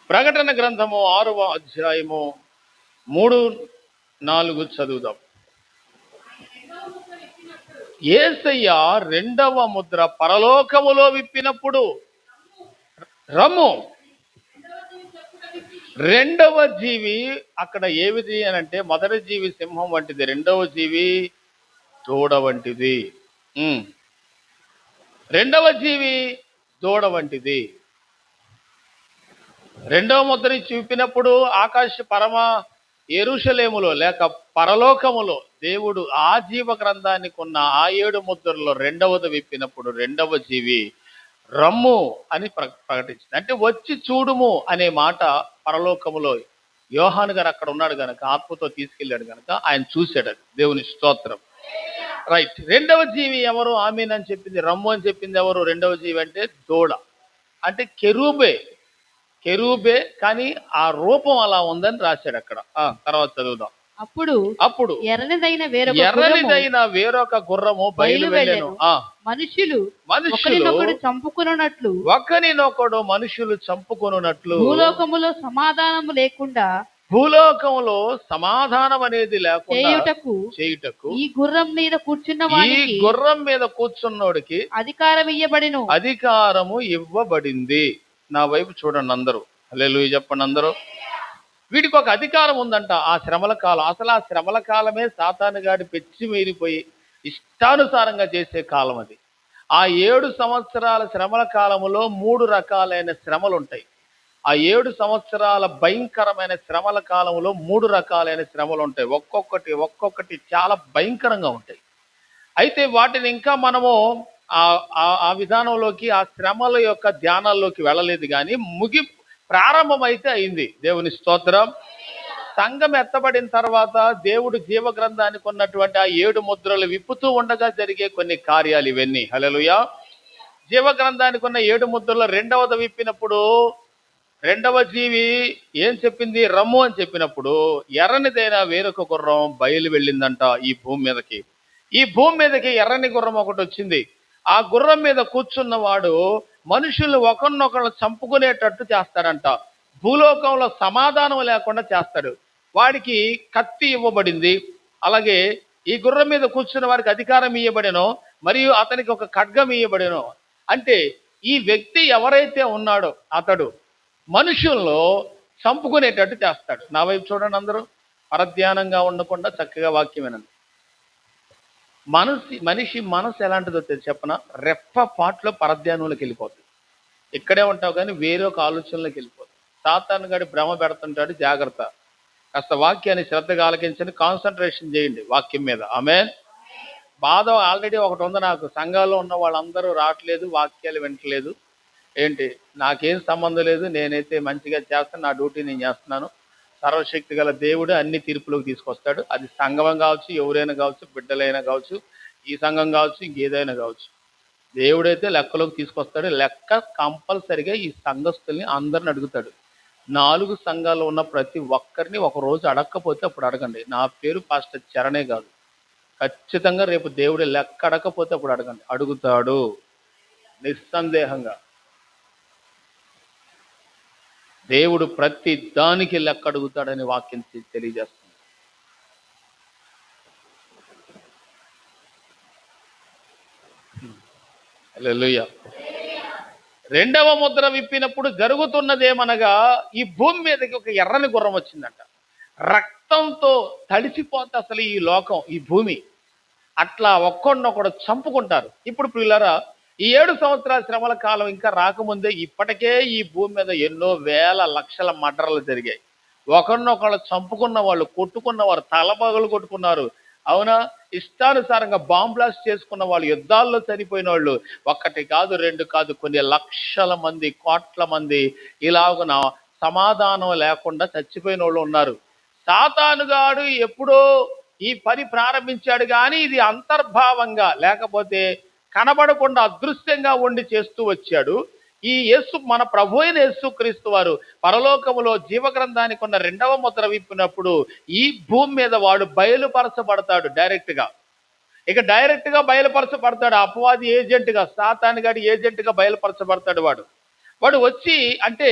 ప్రకటన గ్రంథము 6వ అధ్యాయము 3-4 చదువుదాం. యేసయ్య రెండవ ముద్ర పరలోకములో విప్పినప్పుడు రమ్ము. రెండవ జీవి అక్కడ ఏమిటి అని అంటే, మొదటి జీవి సింహం వంటిది, రెండవ జీవి దూడ వంటిది. రెండవ జీవి దూడ వంటిది. రెండవ ముద్ర చూపినప్పుడు ఆకాశ పరమ యెరూషలేములో లేక పరలోకములో దేవుడు ఆ జీవ గ్రంథానికి ఉన్న ఆ 7 ముద్రలో రెండవది విప్పినప్పుడు రెండవ జీవి రమ్ము అని ప్రకటించింది. అంటే వచ్చి చూడుము అనే మాట పరలోకములో యోహాను గారు అక్కడ ఉన్నాడు కనుక, ఆత్మతో తీసుకెళ్ళాడు కనుక ఆయన చూశాడు. అది దేవుని స్తోత్రం. రైట్. రెండవ జీవి ఎవరు? ఆమేన్ అని చెప్పింది, రమ్ము అని చెప్పింది ఎవరు? రెండవ జీవి అంటే దూడ, అంటే కెరూబే కానీ ఆ రూపం అలా ఉందని రాశాడు అక్కడ. తర్వాత చదువుదాం. అప్పుడు ఎర్రనిదైన వేరొక గుర్రము బయలువెళ్ళెను. మనుషులు ఒకరినొకడు మనుషులు చంపుకొనున్నట్లు భూలోకములో సమాధానం అనేది లేకుండా చేయుటకు ఈ గుర్రం మీద కూర్చున్నోడికి అధికారము ఇవ్వబడింది. నా వైపు చూడండి అందరూ, హల్లెలూయా చెప్పండి అందరూ. వీడికి ఒక అధికారం ఉందంట. ఆ శ్రమల కాలం, అసలు ఆ శ్రమల కాలమే సాతాను గాడి పెచ్చి మీరిపోయి ఇష్టానుసారంగా చేసే కాలం అది. ఆ 7 సంవత్సరాల శ్రమల కాలములో 3 రకాలైన శ్రమలు ఉంటాయి. ఆ 7 సంవత్సరాల భయంకరమైన శ్రమల కాలంలో 3 రకాలైన శ్రమలు ఉంటాయి. ఒక్కొక్కటి చాలా భయంకరంగా ఉంటాయి. అయితే వాటిని ఇంకా మనము ఆ విధానంలోకి, ఆ శ్రమల యొక్క ధ్యానాల్లోకి వెళ్ళలేదు. కానీ ప్రారంభమైతే అయింది. దేవుని స్తోత్రం. సంఘం ఎత్తబడిన తర్వాత దేవుడు జీవ గ్రంథానికి ఉన్నటువంటి ఆ 7 ముద్రలు విప్పుతూ ఉండగా జరిగే కొన్ని కార్యాలు ఇవన్నీ. హల్లెలూయా. జీవ గ్రంథానికి ఉన్న 7 ముద్రలో రెండవది విప్పినప్పుడు రెండవ జీవి ఏం చెప్పింది? రమ్ము అని చెప్పినప్పుడు ఎర్రనిదైన వేరొక గుర్రం బయలు వెళ్ళిందంట ఈ భూమి మీదకి. ఈ భూమి మీదకి ఎర్రని గుర్రం ఒకటి వచ్చింది. ఆ గుర్రం మీద కూర్చున్నవాడు మనుషులు ఒకరినొకరు చంపుకునేటట్టు చేస్తాడంట. భూలోకంలో సమాధానం లేకుండా చేస్తాడు. వాడికి కత్తి ఇవ్వబడింది. అలాగే ఈ గుర్రం మీద కూర్చున్న వారికి అధికారం ఇవ్వబడెను, మరియు అతనికి ఒక ఖడ్గం ఇవ్వబడెను. అంటే ఈ వ్యక్తి ఎవరైతే ఉన్నాడో అతడు మనుషుల్లో చంపుకునేటట్టు చేస్తాడు. నా వైపు చూడండి అందరూ, పరధ్యానంగా ఉండకుండా చక్కగా వాక్యం వినండి. మనిషి మనసు ఎలాంటిదో చెప్పనా? రెప్ప పాట్లో పరధ్యానంలోకి వెళ్ళిపోతుంది. ఇక్కడే ఉంటావు కానీ వేరే ఒక ఆలోచనలోకి వెళ్ళిపోతుంది. సాతాను గాడి భ్రమ పెడుతుంటాడు. జాగ్రత్త. కాస్త వాక్యాన్ని శ్రద్ధగా ఆలకించండి, కాన్సన్ట్రేషన్ చేయండి వాక్యం మీద. ఆమేన్. బాధ ఆల్రెడీ ఒకటి ఉంది నాకు, సంఘాల్లో ఉన్న వాళ్ళందరూ రావట్లేదు, వాక్యాలు వింటలేదు. ఏంటి, నాకేం సంబంధం లేదు, నేనైతే మంచిగా చేస్తాను, నా డ్యూటీ నేను చేస్తున్నాను. సర్వశక్తి గల దేవుడు అన్ని తీర్పులోకి తీసుకొస్తాడు. అది సంఘం కావచ్చు, ఎవరైనా కావచ్చు, బిడ్డలైనా కావచ్చు, ఈ సంఘం కావచ్చు, ఇంకేదైనా కావచ్చు. దేవుడైతే లెక్కలోకి తీసుకొస్తాడు. లెక్క కంపల్సరిగా ఈ సంఘస్థుల్ని అందరిని అడుగుతాడు. 4 సంఘాల్లో ఉన్న ప్రతి ఒక్కరిని ఒక రోజు అడగకపోతే అప్పుడు అడగండి. నా పేరు పాస్టర్ చరణే కాదు, ఖచ్చితంగా రేపు దేవుడు లెక్క అడగకపోతే అప్పుడు అడగండి. అడుగుతాడు నిస్సందేహంగా. దేవుడు ప్రతి దానికి లెక్క అడుగుతాడని వాక్యం తెలియజేస్తుంది. హల్లెలూయా. రెండవ ముద్ర విప్పినప్పుడు జరుగుతున్నదేమనగా, ఈ భూమి మీదకి ఒక ఎర్రని గుర్రం వచ్చిందంట. రక్తంతో తడిసిపోతే అసలు ఈ లోకం, ఈ భూమి అట్లా ఒక్కొక్కడు చంపుకుంటారు. ఇప్పుడు ప్రియులారా, ఈ 7 సంవత్సరాల శ్రమల కాలం ఇంకా రాకముందే ఇప్పటికే ఈ భూమి మీద ఎన్నో వేల లక్షల మర్డర్లు జరిగాయి. ఒకరినొకళ్ళు చంపుకున్న వాళ్ళు, కొట్టుకున్నవారు, తలపగలు కొట్టుకున్నారు. అవునా? ఇష్టానుసారంగా బాంబ్ బ్లాస్ట్ చేసుకున్న వాళ్ళు, యుద్ధాల్లో చనిపోయిన వాళ్ళు 1 కాదు 2 కాదు, కొన్ని లక్షల మంది, కోట్ల మంది ఇలాగున సమాధానం లేకుండా చచ్చిపోయిన వాళ్ళు ఉన్నారు. సాతానుగాడు ఎప్పుడో ఈ పని ప్రారంభించాడు, కానీ ఇది అంతర్భావంగా లేకపోతే కనబడకుండా అదృశ్యంగా ఉండి చేస్తూ వచ్చాడు. ఈ యేసు, మన ప్రభు అయిన యేసుక్రీస్తు వారు పరలోకములో జీవగ్రంథానికి ఉన్న రెండవ ముద్ర విప్పినప్పుడు ఈ భూమి మీద వాడు బయలుపరచబడతాడు డైరెక్ట్గా. ఇక డైరెక్ట్గా బయలుపరచబడతాడు. అపవాది ఏజెంట్గా, సాతాను గాడి ఏజెంట్గా బయలుపరచబడతాడు వాడు. వాడు వచ్చి అంటే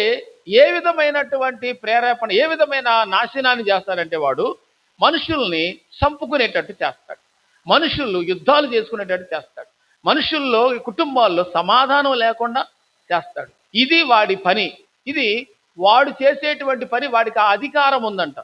ఏ విధమైనటువంటి ప్రేరేపణ, ఏ విధమైన నాశనాన్ని చేస్తాడంటే వాడు మనుషుల్ని చంపుకునేటట్టు చేస్తాడు, మనుషులు యుద్ధాలు చేసుకునేటట్టు చేస్తాడు, మనుషుల్లో కుటుంబాల్లో సమాధానం లేకుండా చేస్తాడు. ఇది వాడి పని. ఇది వాడు చేసేటువంటి పని. వాడికి ఆ అధికారం ఉందంట.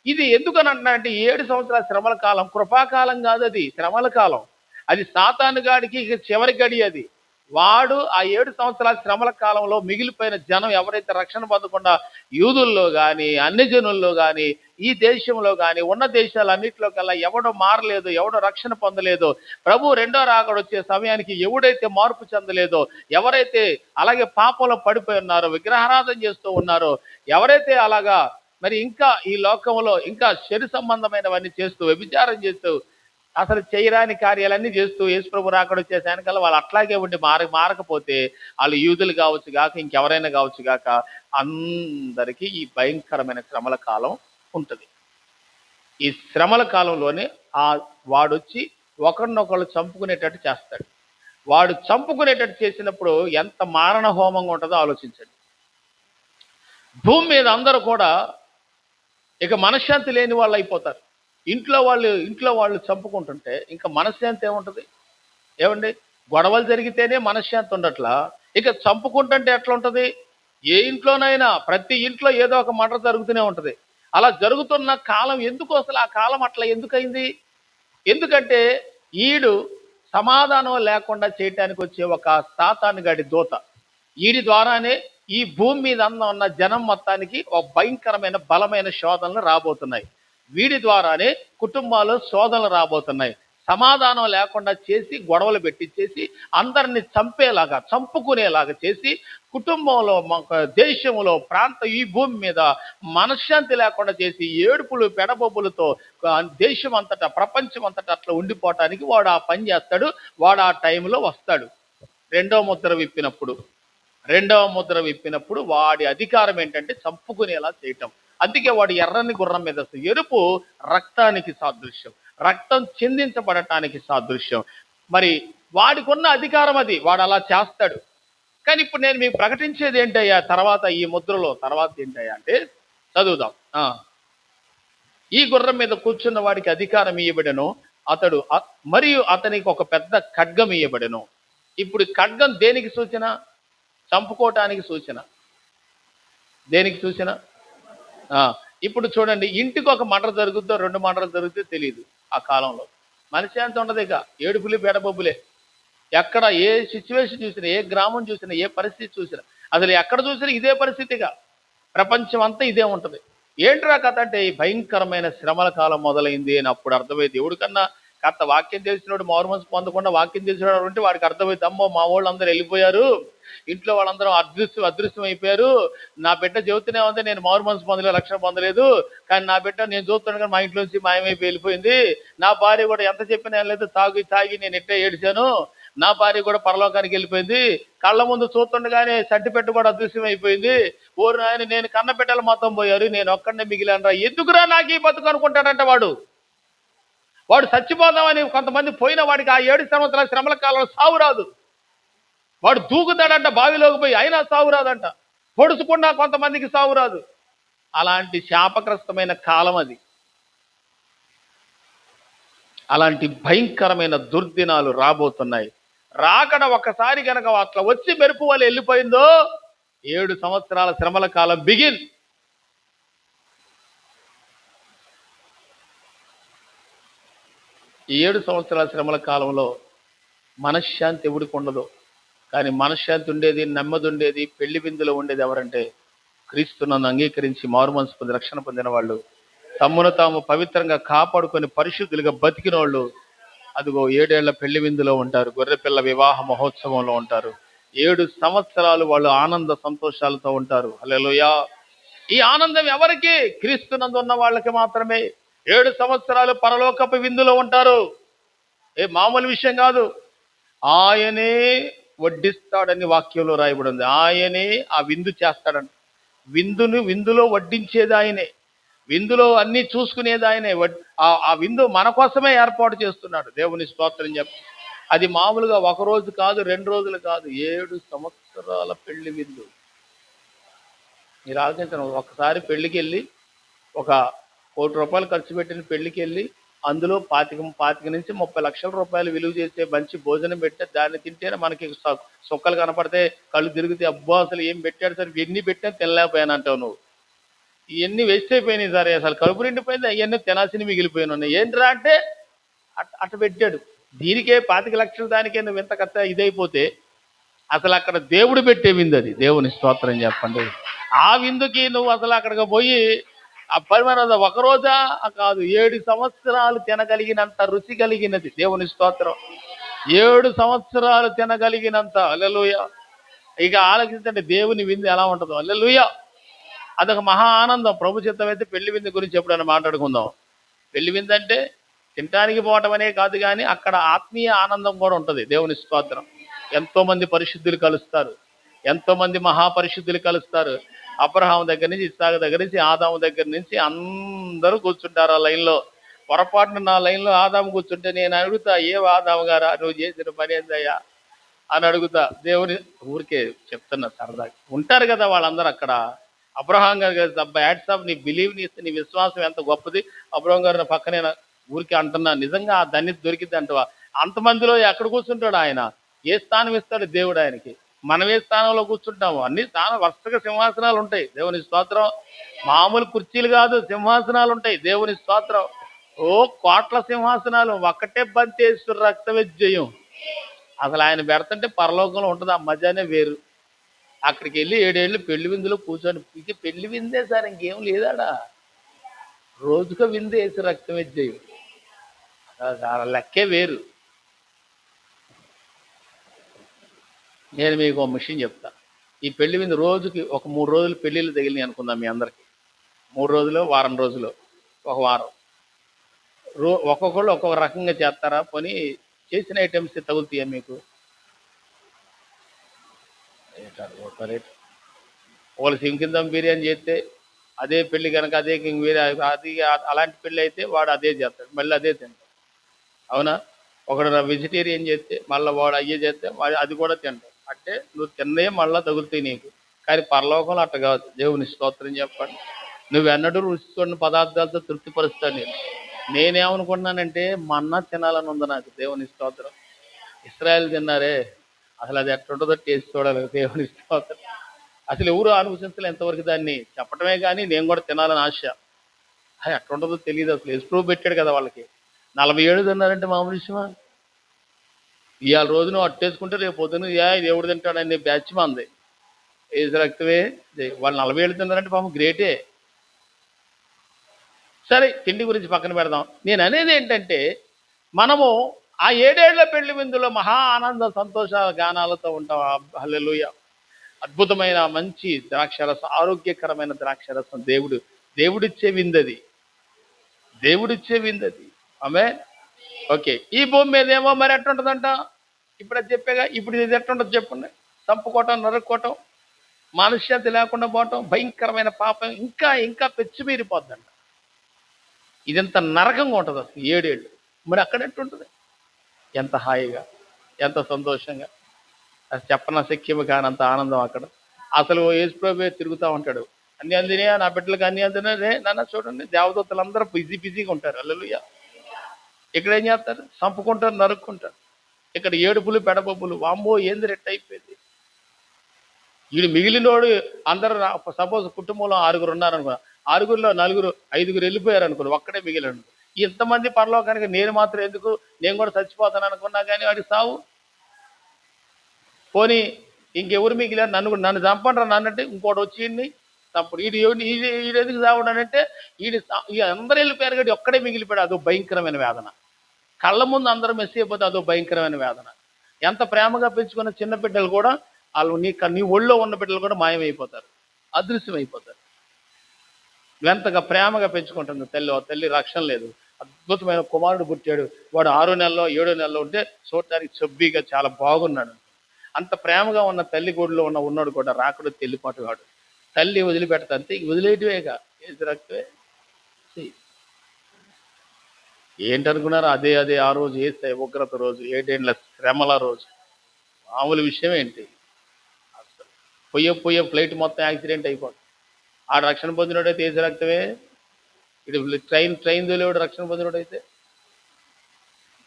ఇది ఎందుకని అంటున్నాడంటే 7 సంవత్సరాల శ్రమల కాలం కృపాకాలం కాదు, అది శ్రమల కాలం. అది సాతానుగాడికి ఇక చివరి గడి. అది వాడు ఆ 7 సంవత్సరాల శ్రమల కాలంలో మిగిలిపోయిన జనం ఎవరైతే రక్షణ పొందకుండా యూదుల్లో కానీ అన్ని జనుల్లో కానీ ఈ దేశంలో కానీ ఉన్న దేశాలన్నింటిలో కల్లా ఎవడో మారలేదు, ఎవడో రక్షణ పొందలేదో, ప్రభు రెండో రాకడ వచ్చే సమయానికి ఎవడైతే మార్పు చెందలేదో, ఎవరైతే అలాగే పాపంలో పడిపోయి ఉన్నారో, విగ్రహారాధన చేస్తూ ఉన్నారో, ఎవరైతే అలాగా మరి ఇంకా ఈ లోకంలో ఇంకా శరీర సంబంధమైనవన్నీ చేస్తూ వ్యభిచారం చేస్తూ అసలు చేయరాని కార్యాలన్నీ చేస్తూ యేసుప్రభు రాకడ వచ్చే సాయనికల్లా వాళ్ళు అట్లాగే ఉండి మారకపోతే వాళ్ళు యూదులు కావచ్చు గాక ఇంకెవరైనా కావచ్చు గాక అందరికీ ఈ భయంకరమైన శ్రమల కాలం ఉంటుంది. ఈ శ్రమల కాలంలోనే వాడొచ్చి ఒకరినొకళ్ళు చంపుకునేటట్టు చేస్తాడు. వాడు చంపుకునేటట్టు చేసినప్పుడు ఎంత మారణ హోమంగా ఉంటుందో ఆలోచించండి. భూమి మీద అందరూ కూడా ఇక మనశ్శాంతి లేని వాళ్ళు అయిపోతారు. ఇంట్లో వాళ్ళు చంపుకుంటుంటే ఇంకా మనశ్శాంతి ఏముంటుంది? ఏమండి, గొడవలు జరిగితేనే మనశ్శాంతి ఉండట్లా, ఇక చంపుకుంటుంటే ఎట్లా ఉంటుంది? ఏ ఇంట్లోనైనా ప్రతి ఇంట్లో ఏదో ఒక మర్డర్ జరుగుతూనే ఉంటుంది. అలా జరుగుతున్న కాలం ఎందుకు, అసలు ఆ కాలం అట్లా ఎందుకైంది? ఎందుకంటే ఈడు సమాధానం లేకుండా చేయటానికి వచ్చే ఒక సాతానుగాడి దూత. వీడి ద్వారానే ఈ భూమి మీద ఉన్న జనం మొత్తానికి ఒక భయంకరమైన బలమైన శోధనలు రాబోతున్నాయి. వీడి ద్వారానే కుటుంబాలు శోధనలు రాబోతున్నాయి. సమాధానం లేకుండా చేసి గొడవలు పెట్టించేసి అందరినీ చంపుకునేలాగా చేసి కుటుంబంలో దేశంలో ఈ భూమి మీద మనశ్శాంతి లేకుండా చేసి ఏడుపులు పెడబొబ్బులతో దేశం అంతటా ప్రపంచం అంతటా అట్లా ఉండిపోవటానికి వాడు ఆ పని చేస్తాడు. వాడు ఆ టైంలో వస్తాడు. రెండవ ముద్ర విప్పినప్పుడు వాడి అధికారం ఏంటంటే చంపుకునేలా చేయటం. అందుకే వాడు ఎర్రని గుర్రం మీద వస్తుంది. ఎరుపు రక్తానికి సాదృశ్యం, రక్తం చిందించబడటానికి సాదృశ్యం. మరి వాడికి ఉన్న అధికారం అది, వాడు అలా చేస్తాడు. కానీ ఇప్పుడు నేను మీకు ప్రకటించేది ఏంటయ్యా తర్వాత ఈ ముద్రలో తర్వాత ఏంటయ్యా అంటే చదువుదాం. ఈ గుర్రం మీద కూర్చున్న వాడికి అధికారం ఇయ్యబడెను, మరియు అతనికి ఒక పెద్ద ఖడ్గం ఇయ్యబడెను. ఇప్పుడు ఖడ్గం దేనికి సూచన? చంపుకోవటానికి సూచన. దేనికి సూచన? ఇప్పుడు చూడండి, ఇంటికి ఒక మర్డర్ జరుగుద్దో 2 మర్డర్లు జరిగితే తెలియదు. ఆ కాలంలో మనశ్శాంతి ఉండదు. ఇక ఏడుపులు బెడబొబ్బులే. ఎక్కడ ఏ సిచ్యువేషన్ చూసినా, ఏ గ్రామం చూసినా, ఏ పరిస్థితి చూసినా, అసలు ఎక్కడ చూసినా ఇదే పరిస్థితిగా ప్రపంచం అంతా ఇదే ఉంటుంది. ఏంట్రా కథ అంటే ఈ భయంకరమైన శ్రమల కాలం మొదలైంది అని అప్పుడు అర్థమైంది. ఎవడికన్నా కాస్త వాక్యం తెలిసినోడు మారుమనసు పొందకుండా వాక్యం తెలిసినోడు ఉంటే వాడికి అర్థమైంది, అమ్మో మా వాళ్ళు అందరూ వెళ్ళిపోయారు, ఇంట్లో వాళ్ళందరూ అదృశ్యం అయిపోయారు, నా బిడ్డ చెబుతూనే ఉంది నేను మారుమనసు పొందలేదు, రక్షణ పొందలేదు, కానీ నా బిడ్డ నేను చూస్తున్నాను కానీ మా ఇంట్లోంచి మాయమైపోయి వెళ్ళిపోయింది, నా భార్య కూడా ఎంత చెప్పినా లేదు, తాగి నేను ఎట్టే ఏడిచాను, నా భార్య కూడా పరలోకానికి వెళ్ళిపోయింది, కళ్ళ ముందు చూస్తుండగానే సర్టిఫికెట్ కూడా అదృశ్యం అయిపోయింది, ఓరు నాయన నేను కన్న బిడ్డలు మొత్తం పోయారు, నేను ఒక్కడనే మిగిలానరా, ఎందుకురా నాకు ఈ బతుకు అనుకుంటాడంట. వాడు చచ్చిపోదామని కొంతమంది పోయిన వాడికి ఆ 7 సంవత్సరాల శ్రమల కాలంలో సావు రాదు. వాడు దూకుతాడంట బావిలోకి పోయి, అయినా సావు రాదంట. పొడుచుకున్నా కొంతమందికి సావు రాదు. అలాంటి శాపగ్రస్తమైన కాలం అది. అలాంటి భయంకరమైన దుర్దినాలు రాబోతున్నాయి. రాకడ ఒక్కసారి కనుక అట్లా వచ్చి మెరుపు వాళ్ళు వెళ్ళిపోయిందో 7 సంవత్సరాల శ్రమల కాలం బిగిన్. ఈ 7 సంవత్సరాల శ్రమల కాలంలో మనశ్శాంతి ఎవడికి ఉండదు. కానీ మనశ్శాంతి ఉండేది, నెమ్మది ఉండేది, పెళ్లి బిందులో ఉండేది ఎవరంటే క్రీస్తునందు అంగీకరించి మారుమనసు పొంది రక్షణ పొందిన వాళ్ళు, తమ్మును తాము పవిత్రంగా కాపాడుకొని పరిశుద్ధులుగా బతికిన వాళ్ళు. అదిగో 7 ఏళ్ల పెళ్లి విందులో ఉంటారు, గొర్రెపిల్ల వివాహ మహోత్సవంలో ఉంటారు. 7 సంవత్సరాలు వాళ్ళు ఆనంద సంతోషాలతో ఉంటారు. హల్లెలూయా. ఈ ఆనందం ఎవరికి? క్రీస్తునందు ఉన్న వాళ్ళకి మాత్రమే. 7 సంవత్సరాలు పరలోకపు విందులో ఉంటారు. మామూలు విషయం కాదు. ఆయనే వడ్డిస్తాడని వాక్యంలో రాయబడి ఉంది. ఆయనే ఆ విందు చేస్తాడంట. విందులో వడ్డించేది ఆయనే, విందులో అన్ని చూసుకునేది ఆయనే. ఆ విందు మన కోసమే ఏర్పాటు చేస్తున్నాడు. దేవుని స్తోత్రం చెప్పి. అది మామూలుగా 1 రోజు కాదు, 2 రోజులు కాదు, 7 సంవత్సరాల పెళ్లి విందు. మీరు ఆలోచించండి, ఒక్కసారి పెళ్ళికి వెళ్ళి ఒక 1,00,00,000 ఖర్చు పెట్టిన పెళ్ళికి వెళ్ళి అందులో పాతిక నుంచి 30 లక్షల రూపాయలు విలువ చేసే మంచి భోజనం పెడితే దాన్ని తింటేనే మనకి సుక్కలు కనపడితే కళ్ళు తిరిగితే అబ్బా అసలు ఏం పెట్టాడు సార్, ఎన్ని పెట్టా తినలేకపోయాను అంటావు నువ్వు. ఇవన్నీ వేస్ట్ అయిపోయినాయి సార్, అసలు కడుపు నిండిపోయింది, అవన్నీ తినాల్సిన మిగిలిపోయినా ఏంట్రా అంటే అట్ట పెట్టాడు. దీనికే 25 లక్షలు దానికే నువ్వు ఎంత ఖర్చు ఇదైపోతే అసలు అక్కడ దేవుడు పెట్టే విందు అది. దేవుని స్తోత్రం చెప్పండి. ఆ విందుకి నువ్వు అసలు అక్కడికి పోయి ఆ పరిమాణం ఒక రోజా కాదు, 7 సంవత్సరాలు తినగలిగినంత రుచి కలిగినది. దేవుని స్తోత్రం. 7 సంవత్సరాలు తినగలిగినంత. హల్లెలూయా. ఇక ఆలోచించండి దేవుని విందు ఎలా ఉంటుందో. హల్లెలూయా. అదొక మహా ఆనందం. ప్రభు చిత్తం అయితే పెళ్లి విందు గురించి ఎప్పుడైనా మాట్లాడుకుందాం. పెళ్లి విందు అంటే తినడానికి పోవటం అనే కాదు, కానీ అక్కడ ఆత్మీయ ఆనందం కూడా ఉంటుంది. దేవుని స్తోత్రం. ఎంతో మంది పరిశుద్ధులు కలుస్తారు, ఎంతో మంది మహాపరిశుద్ధులు కలుస్తారు. అబ్రహాం దగ్గర నుంచి, ఇస్సాకు దగ్గర నుంచి, ఆదాము దగ్గర నుంచి అందరూ కూర్చుంటారు ఆ లైన్లో. పొరపాటున నా లైన్లో ఆదాము కూర్చుంటే నేను అడుగుతా, ఏ ఆదాము గారా నువ్వు చేసిన పని ఏందయ్యా అని అడుగుతా. దేవుని ఊరికే చెప్తున్నా సరదాగా. ఉంటారు కదా వాళ్ళందరూ అక్కడ. అబ్రహాం గారు హ్యాట్స్ ఆఫ్, నీ బిలీవ్, నీ విశ్వాసం ఎంత గొప్పది. అబ్రహాం గారు పక్కనే ఊరికి అంటున్నా, నిజంగా ఆ ధన్యత దొరికింది అంటవా. అంతమందిలో ఎక్కడ కూర్చుంటాడు ఆయన? ఏ స్థానం ఇస్తాడు దేవుడు ఆయనకి? మనం ఏ స్థానంలో కూర్చుంటాము? అన్ని స్థానం వరుసగా సింహాసనాలు ఉంటాయి. దేవుని స్తోత్రం. మామూలు కుర్చీలు కాదు, సింహాసనాలు ఉంటాయి. దేవుని స్తోత్రం. ఓ కోట్ల సింహాసనాలు, ఒక్కటే బంతేశ్వర రక్త విజయం. అసలు ఆయన పెడుతుంటే పరలోకంలో ఉంటుంది, ఆ మజానే వేరు. అక్కడికి వెళ్ళి 7 ఏళ్ళు పెళ్లి విందులో కూర్చొని, ఇది పెళ్లి విందే సార్, ఇంకేం లేదాడా. రోజుక విందు వేసి రక్తం విజయం, లెక్కే వేరు. నేను మీకు ఒక విషయం చెప్తా. ఈ పెళ్లి విందు రోజుకి ఒక 3 రోజులు పెళ్లిళ్ళు తగిలినాయి అనుకుందాం మీ అందరికి. 3 రోజులు, వారం రోజులు, ఒక వారం. ఒక్కొక్కళ్ళు ఒక్కొక్క రకంగా చేస్తారా? పోనీ చేసిన ఐటమ్స్ తగులుతాయా మీకు? వాళ్ళు సింకిందం బిర్యానీ చేస్తే అదే పెళ్లి కనుక అదే వేరే అది అలాంటి పెళ్లి అయితే వాడు అదే చేస్తాడు, మళ్ళీ అదే తింటాడు. అవునా? ఒకడు వెజిటేరియన్ చేస్తే మళ్ళీ వాడు అయ్యే చేస్తే వాడు అది కూడా తింటాడు. అంటే నువ్వు తిన్నే మళ్ళీ తగులుతాయి నీకు. కానీ పరలోకంలో అట్ట కాదు. దేవుని స్తోత్రం చెప్పండి. నువ్వెన్నడూ రుచి చూడని పదార్థాలతో తృప్తిపరుస్తాను నేను. నేనేమనుకుంటున్నానంటే మన్నా తినాలని ఉంది నాకు. దేవుని స్తోత్రం. ఇస్రాయల్ తిన్నారే, అసలు అది ఎట్లుంటుందో టేస్ట్ చూడాలి. దేవుని స్తోత్రం. అసలు ఎవరు ఆలోచించలే ఎంతవరకు దాన్ని చెప్పటమే, కానీ నేను కూడా తినాలని ఆశ. అది ఎట్లుంటుందో తెలియదు. అసలు ఎస్ప్రూవ్ పెట్టాడు కదా వాళ్ళకి. 47 తిన్నారంటే మామూలు విషయమా? ఇవాళ రోజును అట్టేసుకుంటే రేపు పొద్దున ఇది ఎవడు తింటాడని బ్యాచ్ మంది. ఏసు రక్తమే. వాళ్ళు 47 తిన్నారంటే పాపం గ్రేటే. సరే, తిండి గురించి పక్కన పెడదాం. నేను అనేది ఏంటంటే, మనము ఆ 7 ఏళ్ల పెళ్లి విందులో మహా ఆనంద సంతోషాల గానాలతో ఉంటాం. హల్లెలూయా. అద్భుతమైన మంచి ద్రాక్షరసం, ఆరోగ్యకరమైన ద్రాక్షరసం దేవుడిచ్చే విందది. దేవుడిచ్చే విందది. ఆమేన్. ఓకే. ఈ భూమి మీద ఏమో మరి ఎట్లుంటుందంట? ఇప్పుడు అది చెప్పాగా. ఇప్పుడు ఇది ఎట్లుంటుంది చెప్పండి? చంపుకోవటం, నరుక్కోవటం, మనశ్శాంతి లేకుండా పోవటం, భయంకరమైన పాపం, ఇంకా ఇంకా పెచ్చిమీరిపోద్దంట. ఇదంత నరకంగా ఉంటుంది అసలు 7 ఏళ్ళు. మరి అక్కడ ఎట్లుంటుంది? ఎంత హాయిగా, ఎంత సంతోషంగా, అది చెప్పనశక్యము కానంత ఆనందం అక్కడ. అసలు యేసుప్రభువే తిరుగుతూ ఉంటాడు. అన్ని అందినాయా నా బిడ్డలకు, అన్ని అందినాయే నాన్న. చూడండి, దేవదూతలందరూ బిజీగా ఉంటారు. హల్లెలూయా. ఇక్కడ ఏం చేస్తారు? చంపుకుంటారు, నరుక్కుంటారు. ఇక్కడ ఏడుపులు, పెడబొబ్బులు. వామ్మో ఏంది రెట్ అయిపోయింది. వీడు మిగిలినోడు అందరూ సపోజ్ కుటుంబంలో 6 ఉన్నారనుకో, 6లో 5 వెళ్ళిపోయారు అనుకో, ఒక్కడే మిగిలిన. ఇంతమంది పరలోకానికి నేను మాత్రం ఎందుకు, నేను కూడా చచ్చిపోతాను అనుకున్నా కానీ వాడికి సావు. పోనీ ఇంకెవరు మిగిలారు? నన్ను చంపండి నన్ను అంటే ఇంకోటి వచ్చి చంపడు. ఈడెందుకు చావడానంటే అందరూ వెళ్ళిపోయారు కాబట్టి ఒక్కడే మిగిలిపోయాడు. అదో భయంకరమైన వేదన. కళ్ళ ముందు అందరూ మెస్ అయిపోతే అదో భయంకరమైన వేదన. ఎంత ప్రేమగా పెంచుకున్న చిన్న బిడ్డలు కూడా, వాళ్ళు నీ ఒళ్ళో ఉన్న బిడ్డలు కూడా మాయమైపోతారు, అదృశ్యం అయిపోతారు. ఎంతగా ప్రేమగా పెంచుకుంటుంది తల్లి రక్షణ లేదు. అద్భుతమైన కుమారుడు పుట్టాడు, వాడు 6 నెలలో 7 నెలలో ఉంటే చూడటానికి చబ్బీగా చాలా బాగున్నాడు. అంత ప్రేమగా ఉన్న తల్లి గూడిలో ఉన్నాడు కూడా రాకడు తెల్లిపాటుగాడు. తల్లి వదిలిపెడతా అంతే, వదిలేయటమేగా. ఏసు రక్తమే. ఏంటనుకున్నారు? అదే ఆ రోజు ఏసై ఉగ్రత రోజు, 7 ఏళ్ల శ్రమల రోజు. మామూలు విషయం ఏంటి? అసలు పోయే ఫ్లైట్ మొత్తం యాక్సిడెంట్ అయిపోతుంది. ఆ రక్షణ పొందినోడైతే ఏసు రక్తమే. ఇటు ట్రైన్ తోలేవాడు రక్షణ పొందినోడైతే,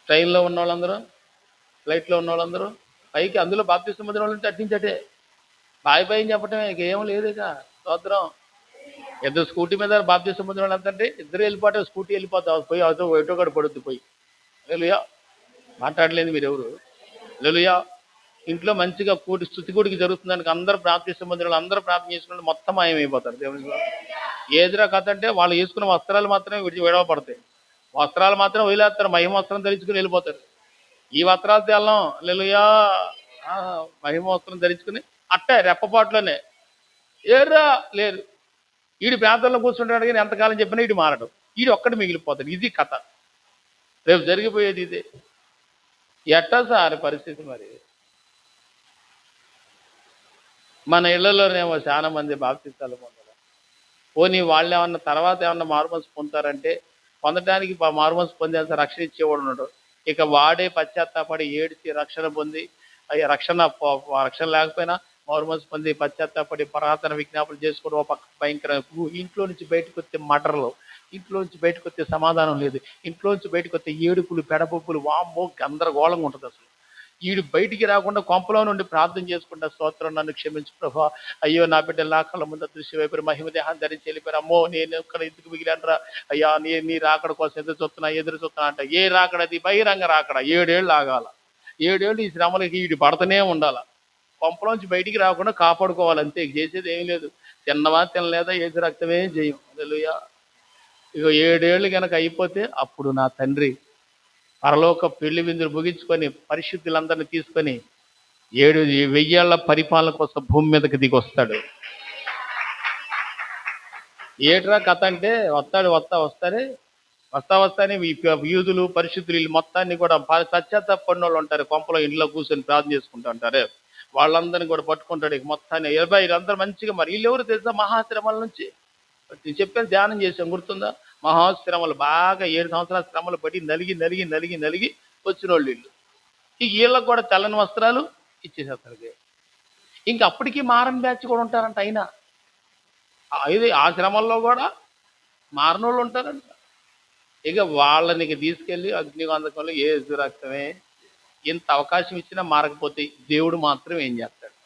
ట్రైన్లో ఉన్న వాళ్ళందరూ, ఫ్లైట్లో ఉన్న వాళ్ళందరూ పైకి అందులో బాప్తిస్మం పొందిన వాళ్ళు అట్టించటే పై చెప్పటమే, ఇక ఏం లేదు. ఇక స్తోత్రం. ఇద్దరు స్కూటీ మీద బాప్తిస్మం పొందిన వాళ్ళు ఎంతంటే ఇద్దరు వెళ్ళిపోతే స్కూటీ వెళ్ళిపోతావు, పోయి అదో ఎటో కూడా పడుద్ది పోయి. హల్లెలూయా. మాట్లాడలేదు మీరు ఎవరు. హల్లెలూయా. ఇంట్లో మంచిగా స్తుతికూడికి జరుగుతుందానికి అందరూ బాప్తిస్మం పొందిన వాళ్ళు అందరూ ప్రార్థన చేసుకుంటే మొత్తం మాయమైపోతారు. దేవుని ఏదిరా కథ అంటే వాళ్ళు వేసుకున్న వస్త్రాలు మాత్రమే విడవపడతాయి. వస్త్రాలు మాత్రం వదిలేస్తారు, మహిమ వస్త్రం ధరించుకుని వెళ్ళిపోతారు. ఈ వస్త్రాలు తెల్లం. హల్లెలూయా. మహిమ వస్త్రం ధరించుకుని అట్టే రెప్పపాట్లోనే ఏర్రా లేరు. వీడి ప్రాంతంలో కూర్చుంటాడు, కానీ ఎంతకాలం చెప్పినా వీడు మారడు, వీడు ఒక్కటి మిగిలిపోతాడు. ఇది కథ, రేపు జరిగిపోయేది ఇదే. ఎట్టా సార్ పరిస్థితి మరి. మన ఇళ్లలోనేమో చాలా మంది బాప్తిస్తాలు పొందారు. పోనీ వాళ్ళు ఏమన్నా తర్వాత ఏమన్నా మారుమనసు పొందుతారంటే పొందడానికి మారుమనసు పొందేంత రక్షణ ఇచ్చేవాడు ఉన్నాడు. ఇక వాడే పశ్చాత్తాపడి ఏడిచి రక్షణ పొంది, రక్షణ లేకపోయినా మారుమనసు పొంది పశ్చాత్తాపడి ప్రార్థన విజ్ఞాపనలు చేసుకోవడం ఒక పక్క భయంకర. ఇంట్లో నుంచి బయటకు వస్తే మటర్లు, ఇంట్లో నుంచి బయటకు వస్తే సమాధానం లేదు, ఇంట్లో నుంచి బయటకు వస్తే ఏడుపులు పెడపప్పులు, వామ్మో గందరగోళంగా ఉంటుంది అసలు. వీడు బయటికి రాకుండా కొంపలో నుండి ప్రార్థన చేసుకుంటా, స్తోత్రం నన్ను క్షమించు ప్రభా, అయ్యో నా బిడ్డలు నా కళ్ళ ముందు దృశ్య వైపు మహిమ దేహాన్ని ధరించి వెళ్ళిపోయారు, అమ్మో నేను ఇక్కడ ఎందుకు మిగిలినరా అయ్యా, నీ రాకడ కోసం ఎదురు చూస్తున్నా అంట. ఏ రాకడది? బహిరంగ రాకడ. 7 ఏళ్ళు ఆగాల. 7 ఏళ్ళు ఈ శ్రమలకి వీడు పడుతూనే ఉండాల. కొంపలోంచి బయటికి రాకుండా కాపాడుకోవాలి, అంతే. చేసేది ఏమీ లేదు. తిన్నవా తినలేదా ఏసు రక్తమే జయం. హల్లెలూయా. ఇక 7 ఏళ్ళు కనుక అయిపోతే అప్పుడు నా తండ్రి పరలోక పెళ్లి విందులు ముగించుకొని పరిశుద్ధులందరినీ తీసుకొని 7,000 పరిపాలన కోసం భూమి మీదకి దిగి వస్తాడు. ఏట్రా కథ అంటే వస్తానే ఈ యూదులు పరిశుద్ధులు వీళ్ళు మొత్తాన్ని కూడా పశ్చాత్తాపడిన వాళ్ళు ఉంటారు, కొంపలో ఇంట్లో కూర్చొని ప్రార్థన చేసుకుంటూ ఉంటారు. వాళ్ళందరినీ కూడా పట్టుకుంటాడు. ఇక మొత్తాన్ని 20 అందరూ మంచిగా. మరి వీళ్ళు ఎవరు తెలుసా? మహాశ్రమల నుంచి చెప్పాను, ధ్యానం చేసాం, గుర్తుందా? మహాశ్రమలు బాగా 7 సంవత్సరాల శ్రమలు పడి నలిగి వచ్చిన వాళ్ళు వీళ్ళు. ఇక వీళ్ళకు కూడా తెల్లని వస్త్రాలు ఇచ్చేసేస్తారు. ఇంక అప్పటికీ మారని బ్యాచ్ కూడా ఉంటారంట. అయినా ఆ శ్రమల్లో కూడా మారనోళ్ళు ఉంటారంట. ఇక వాళ్ళని తీసుకెళ్ళి అగ్నిగంధకంలో యేసు రక్తమే. ఇంత అవకాశం ఇచ్చినా మారకపోతే దేవుడు మాత్రం ఏం చేస్తాడు?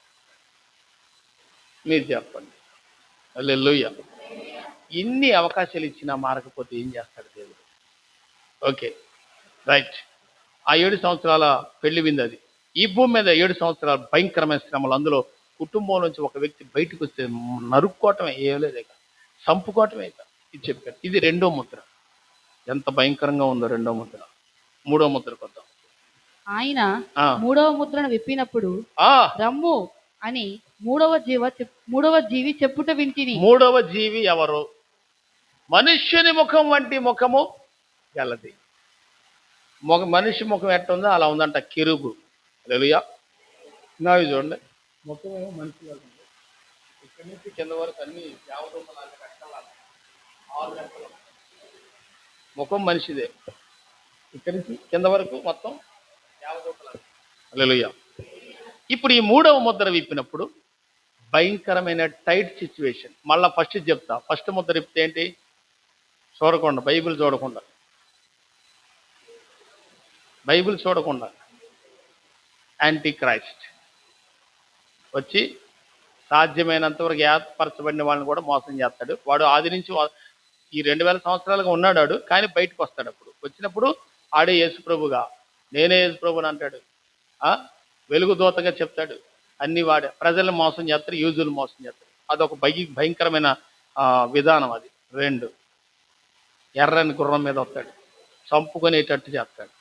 మీరు చెప్పండి. హల్లెలూయా. ఇన్ని అవకాశాలు ఇచ్చినా మారకపోతే ఏం చేస్తాడు దేవుడు? Okay, right. ఆ 7 సంవత్సరాల పెళ్లి విందు అది. ఈ భూమి మీద 7 సంవత్సరాల భయంకరమైన శ్రమలు. అందులో కుటుంబం నుంచి ఒక వ్యక్తి బయటకు వస్తే నరుక్కోవటమే, ఏం లేదు, ఇక చంపుకోవటమే. ఇక ఇది చెప్పారు. ఇది 2వ ముద్ర. ఎంత భయంకరంగా ఉందో 2వ ముద్ర. 3వ ముద్ర కొద్దాం. ఆయన 3వ ముద్రను విప్పినప్పుడు రమ్ము అని 3వ జీవి చెప్పుట వింటిని. 3వ జీవి ఎవరు? మనుష్యుని ముఖం వంటి ముఖము గలది. మనిషి ముఖం ఎట్టుందో అలా ఉందంట, కెరూబు. హల్లెలూయా. నావి చూడండి, ముఖం ఏమో మనిషి లాగా ఉంది. ఇక్కడి నుంచి కింద వరకు అన్ని ముఖం మనిషిదే. ఇక్కడి నుంచి కింద వరకు మొత్తం యావరూపలాగా. హల్లెలూయా. ఇప్పుడు ఈ 3వ ముద్ర విప్పినప్పుడు భయంకరమైన టైట్ సిచ్యువేషన్. మళ్ళా ఫస్ట్ చెప్తా. ఫస్ట్ ముద్ర విప్పితే ఏంటి? చూడకుండా, బైబిల్ చూడకుండా యాంటీ క్రైస్ట్ వచ్చి సాధ్యమైనంత వరకు ఏర్పరచబడిన వాళ్ళని కూడా మోసం చేస్తాడు. వాడు ఆది నుంచి ఈ 2000 సంవత్సరాలుగా ఉన్నాడు, కానీ బయటకు వస్తాడు. అప్పుడు వచ్చినప్పుడు ఆడే యేసుప్రభుగా, నేనే యేసుప్రభుని అంటాడు. వెలుగు దూతగా చెప్తాడు. అన్ని వాడే ప్రజలను మోసం చేస్తాడు, యూదులు మోసం చేస్తాడు. అదొక భయంకరమైన విధానం. అది 2. ఎర్రని గుర్రం మీద వస్తాడు, చంపుకునేటట్టు చేస్తాడు.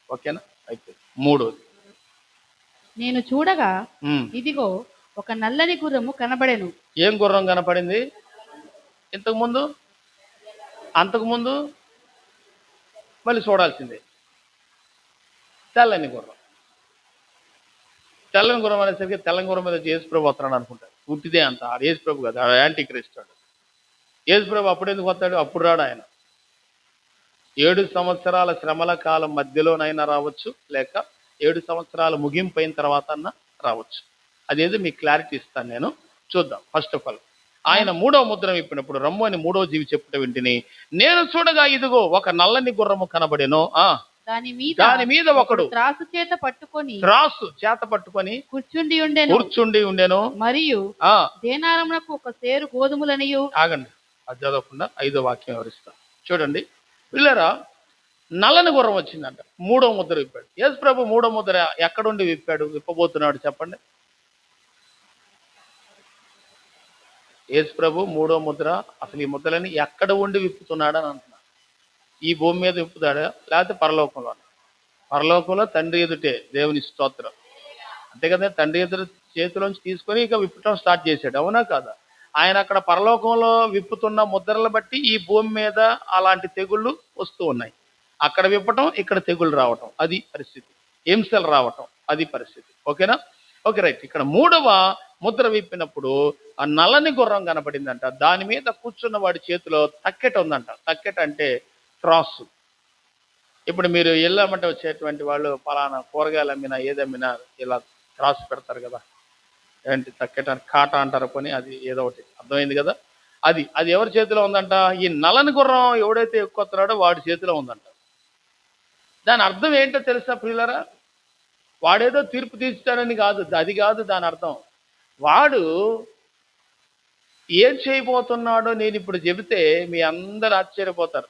ఓకేనా? అయితే 3వది. నేను చూడగా ఇదిగో ఒక నల్లని గుర్రము కనబడెను. ఏం గుర్రం కనపడింది? అంతకుముందు మళ్ళీ చూడాల్సిందే. తెల్లని గుర్రం. తెల్లని గుర్రం అనేసరికి తెల్లని గుర్రం మీద యేసుప్రభు వస్తున్నాడు అనుకుంటారు. పుట్టిదే అంత. యేసుప్రభు కదా, యాంటీ క్రైస్ట్. యేసుప్రభు అప్పుడు ఎందుకు వస్తాడు? అప్పుడు రాడు ఆయన. 7 సంవత్సరాల శ్రమల కాలం మధ్యలోనైనా రావచ్చు, లేక 7 సంవత్సరాలు ముగింపు అయిన తర్వాత అన్నా రావచ్చు. అదేదో మీకు క్లారిటీ ఇస్తాను నేను. చూద్దాం. ఫస్ట్ ఆఫ్ ఆల్ ఆయన మూడవ ముద్ర విప్పినప్పుడు రమ్ము అని మూడవ జీవి చెప్పుట వింటిని. నేను చూడగా ఇదిగో ఒక నల్లని గుర్రము కనబడెను. దాని మీద ఒకడు త్రాసు చేత పట్టుకొని కూర్చుండి ఉండెను. మరియు దేనారమునకు ఒక సేరు గోధుమలనియు. ఆగండి, అది చదవకుండా 5వ వాక్యం వివరిస్తా చూడండి పిల్లరా. నల్లని గుర్రం వచ్చిందంట, మూడవ ముద్ర విప్పాడు. యేసు ప్రభు మూడవ ముద్ర ఎక్కడుండి విప్పబోతున్నాడు చెప్పండి. యేసు ప్రభు మూడో ముద్ర అసలు ఈ ముద్రలని ఎక్కడ ఉండి విప్పుతున్నాడని అంటున్నాడు. ఈ భూమి మీద విప్పుతాడా లేకపోతే పరలోకంలో? పరలోకంలో తండ్రి ఎదుటే దేవుని స్తోత్రం, అంతే కదా. తండ్రి ఎదురు చేతిలోంచి తీసుకొని ఇక విప్పటం స్టార్ట్ చేశాడు, అవునా కాదా? ఆయన అక్కడ పరలోకంలో విప్పుతున్న ముద్రలు బట్టి ఈ భూమి మీద అలాంటి తెగుళ్ళు వస్తూ ఉన్నాయి. అక్కడ విప్పటం, ఇక్కడ తెగుళ్ళు రావటం, అది పరిస్థితి. హింసలు రావటం, అది పరిస్థితి. ఓకేనా? Okay, right. ఇక్కడ మూడవ ముద్ర విప్పినప్పుడు ఆ నల్లని గుర్రం కనపడిందంట. దాని మీద కూర్చున్న వాడి చేతిలో తక్కెట ఉందంట. తక్కెట అంటే త్రాసు. ఇప్పుడు మీరు వెళ్ళామంటే వచ్చేటువంటి వాళ్ళు పలానా కూరగాయలు అమ్మినా ఏదమ్మినా ఇలా త్రాసు పెడతారు కదా, ఏంటి తక్కెట కాట అంటారు కొని, అది ఏదో ఒకటి అర్థమైంది కదా. అది ఎవరి చేతిలో ఉందంట? ఈ నల్లని గుర్రం ఎవడైతే ఎక్కుతున్నాడో వాడి చేతిలో ఉందంట. దాని అర్థం ఏంటో తెలుసా ప్రియులరా? వాడేదో తీర్పు తీర్చుతానని కాదు, అది కాదు దాని అర్థం. వాడు ఏం చేయబోతున్నాడో నేను ఇప్పుడు చెబితే మీ అందరు ఆశ్చర్యపోతారు.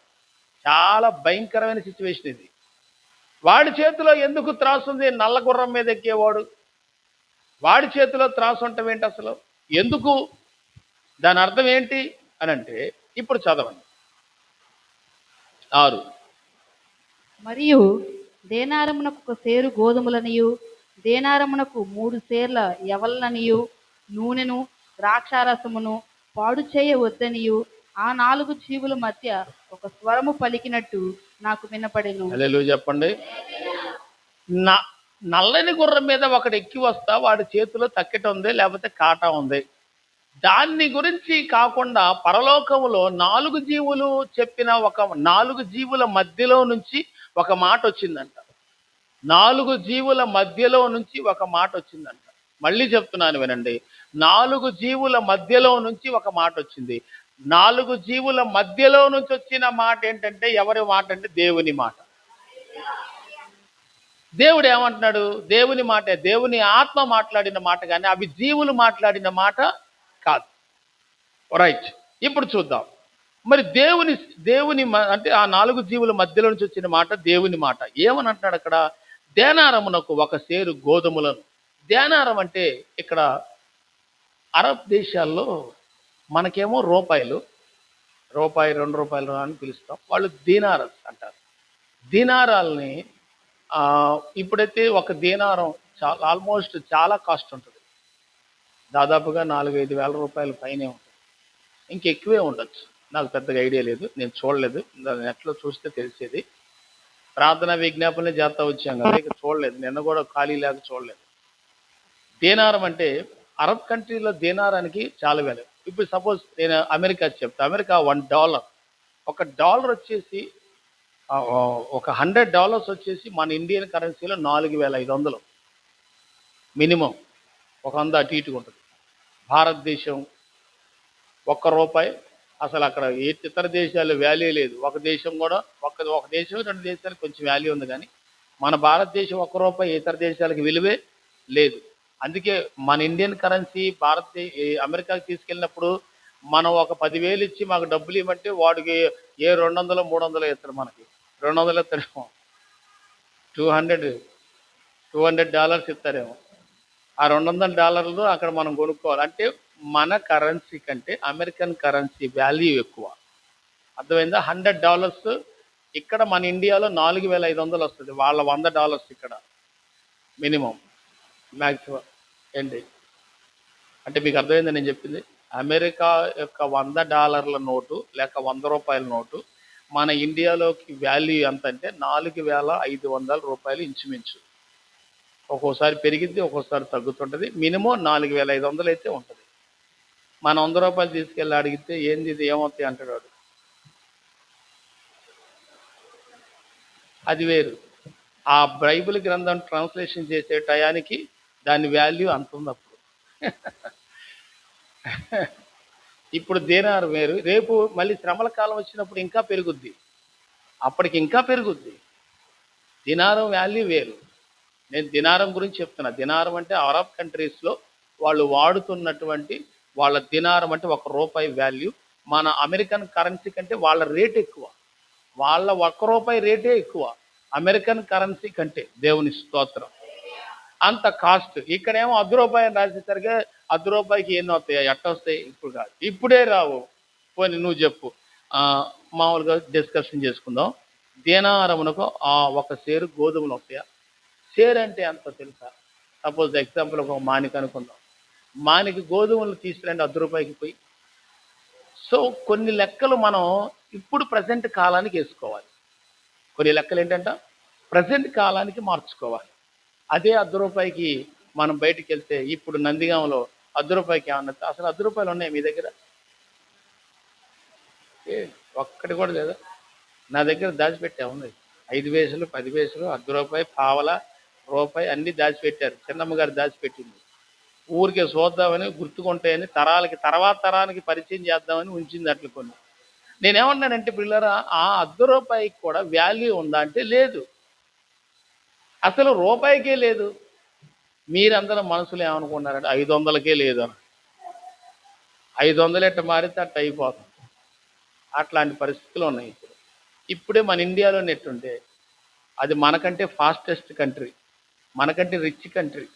చాలా భయంకరమైన సిచ్యువేషన్ ఇది. వాడి చేతిలో ఎందుకు త్రాసు ఉంది? నల్ల గుర్రం మీద ఎక్కేవాడు వాడి చేతిలో త్రాసు ఉండటం ఏంటి అసలు? ఎందుకు? దాని అర్థం ఏంటి అని అంటే ఇప్పుడు చదవండి 6. మరియు దేనారమునకు ఒక సేరు గోధుమలనియు, దేనారమునకు 3 సేర్ల యవలనియు, నూనెను ద్రాక్షారసమును పాడు చేయవద్దనియు ఆ 4 జీవుల మధ్య ఒక స్వరము పలికినట్టు నాకు వినపడెను. హల్లెలూయా చెప్పండి. నల్లని గుర్రం మీద ఒకడు ఎక్కి వస్తా, వాడి చేతిలో తక్కెట ఉంది లేకపోతే కాటా ఉంది. దాన్ని గురించి కాకుండా పరలోకములో 4 జీవులు చెప్పిన 4 జీవుల మధ్యలో నుంచి ఒక మాట వచ్చిందంట. 4 జీవుల మధ్యలో నుంచి ఒక మాట వచ్చిందంట. మళ్ళీ చెప్తున్నాను వినండి, 4 జీవుల మధ్యలో నుంచి ఒక మాట వచ్చింది. 4 జీవుల మధ్యలో నుంచి వచ్చిన మాట ఏంటంటే ఎవరి మాట అంటే దేవుని మాట. దేవుడు ఏమంటున్నాడు? దేవుని మాటే, దేవుని ఆత్మ మాట్లాడిన మాట, కానీ అవి జీవులు మాట్లాడిన మాట కాదు. రైట్, ఇప్పుడు చూద్దాం. మరి దేవుని అంటే ఆ 4 జీవుల మధ్యలో నుంచి వచ్చిన మాట దేవుని మాట. ఏమని అంటున్నాడు అక్కడ? దేనారమునకు ఒక సేరు గోధుమలను. దేనారం అంటే ఇక్కడ అరబ్ దేశాల్లో మనకేమో రూపాయలు, రూపాయి 2 రూపాయలు అని పిలుస్తాం, వాళ్ళు దీనారస్ అంటారు. దీనారాల్ని ఇప్పుడైతే ఒక దీనారం ఆల్మోస్ట్ చాలా కాస్ట్ ఉంటుంది, దాదాపుగా 4-5 వేల రూపాయల పైనే ఉంటుంది, ఇంకెక్కువే ఉండొచ్చు. నాకు పెద్దగా ఐడియా లేదు, నేను చూడలేదు, నెట్లో చూస్తే తెలిసేది. ప్రార్థన విజ్ఞాపనలు చేస్తా వచ్చాం కదా, ఇక చూడలేదు, నిన్న కూడా ఖాళీ లేక చూడలేదు. దీనారం అంటే అరబ్ కంట్రీలో దీనారానికి చాలా వేల. ఇప్పుడు సపోజ్ నేను అమెరికా చెప్తా, అమెరికా $1, $1 వచ్చేసి ఒక $100 వచ్చేసి మన ఇండియన్ కరెన్సీలో 4,500 మినిమం, ఒక 100 అటు ఇటుగా ఉంటుంది. భారతదేశం ₹1 అసలు అక్కడ ఇతర దేశాలు వాల్యూ లేదు. ఒక దేశం కూడా ఒక దేశం 2 దేశాలకు కొంచెం వాల్యూ ఉంది, కానీ మన భారతదేశం ₹1 ఇతర దేశాలకు విలువే లేదు. అందుకే మన ఇండియన్ కరెన్సీ అమెరికాకి తీసుకెళ్ళినప్పుడు మనం ఒక 10,000 ఇచ్చి మాకు డబ్బులు ఇవ్వమంటే వాడికి ఏ 200 300 ఇస్తాడు, మనకి 200 ఇస్తాడేమో, $200 ఇస్తారేమో. ఆ $200 అక్కడ మనం కొనుక్కోవాలి. అంటే మన కరెన్సీ కంటే అమెరికన్ కరెన్సీ వాల్యూ ఎక్కువ, అర్థమైందా? $100 ఇక్కడ మన ఇండియాలో 4,500 వస్తుంది, వాళ్ళ $100 ఇక్కడ మినిమం మ్యాక్సిమం ఏంటి అంటే మీకు అర్థమైందా నేను చెప్పింది? అమెరికా యొక్క $100 నోటు లేక ₹100 నోటు మన ఇండియాలోకి వాల్యూ ఎంత అంటే 4,500 రూపాయలు ఇంచుమించు. ఒక్కోసారి పెరిగిద్ది, ఒక్కోసారి తగ్గుతుంటుంది. మినిమం 4,500 అయితే ఉంటుంది. మన $100 తీసుకెళ్ళి అడిగితే ఏంది ఇది ఏమవుతాయి అంటాడు వాడు. అది వేరు. ఆ బైబిల్ గ్రంథం ట్రాన్స్లేషన్ చేసే టయానికి దాని వాల్యూ అంత ఉంది అప్పుడు. ఇప్పుడు దీనారు వేరు, రేపు మళ్ళీ శ్రమల కాలం వచ్చినప్పుడు ఇంకా పెరుగుద్ది, అప్పటికి ఇంకా పెరుగుద్ది. దినారం వాల్యూ వేరు. నేను దినారం గురించి చెప్తున్నా. దినారం అంటే అరబ్ కంట్రీస్లో వాళ్ళు వాడుతున్నటువంటి వాళ్ళ దినారం అంటే ₹1 వాల్యూ. మన అమెరికన్ కరెన్సీ కంటే వాళ్ళ రేట్ ఎక్కువ. వాళ్ళ ₹1 రేటే ఎక్కువ అమెరికన్ కరెన్సీ కంటే. దేవుని స్తోత్రం. అంత కాస్ట్. ఇక్కడేమో ₹10 అని రాసేసరికి ₹10కి ఎన్ని వస్తాయి, ఎట్ట వస్తాయి? ఇప్పుడు కాదు, ఇప్పుడే రావు. పోనీ నువ్వు చెప్పు. మామూలుగా డిస్కషన్ చేసుకుందాం. దీనారమునకు ఒక సేరు గోధుమలు వస్తాయా? సేరు అంటే ఎంత తెలుసా? సపోజ్ ఎగ్జాంపుల్ ఒక మానిక అనుకుందాం. మానికి గోధుమలు తీసుకురండి ₹10కి పోయి. సో కొన్ని లెక్కలు మనం ఇప్పుడు ప్రజెంట్ కాలానికి వేసుకోవాలి. కొన్ని లెక్కలు ఏంటంట ప్రజెంట్ కాలానికి మార్చుకోవాలి. అదే ₹10కి మనం బయటికి వెళ్తే, ఇప్పుడు నందిగాంలో ₹10 ఏమన్నా, అసలు ₹10 ఉన్నాయి మీ దగ్గర? ఒక్కటి కూడా లేదా? నా దగ్గర దాచిపెట్టా ఉంది. 5 పైసలు, 10 పైసలు, ₹10, పావల, రూపాయి అన్నీ దాచిపెట్టారు. చిన్నమ్మ గారు దాచిపెట్టింది. ఊరికే చూద్దామని, గుర్తుకుంటాయని, తర్వాత తరానికి పరిచయం చేద్దామని ఉంచింది అట్లా కొన్ని. నేనేమన్నానంటే పిల్లరా, ఆ ₹10 కూడా వాల్యూ ఉందా అంటే లేదు. అసలు రూపాయికే లేదు. మీరందరూ మనసులో ఏమనుకున్నారంటే 500కే లేదు అని. 500 ఎట్ట మారితే అట్ట అయిపోతుంది. అట్లాంటి పరిస్థితులు ఉన్నాయి ఇప్పుడు. ఇప్పుడే మన ఇండియాలో నెట్టుంటే అది మనకంటే ఫాస్టెస్ట్ కంట్రీ, మనకంటే రిచ్ కంట్రీ.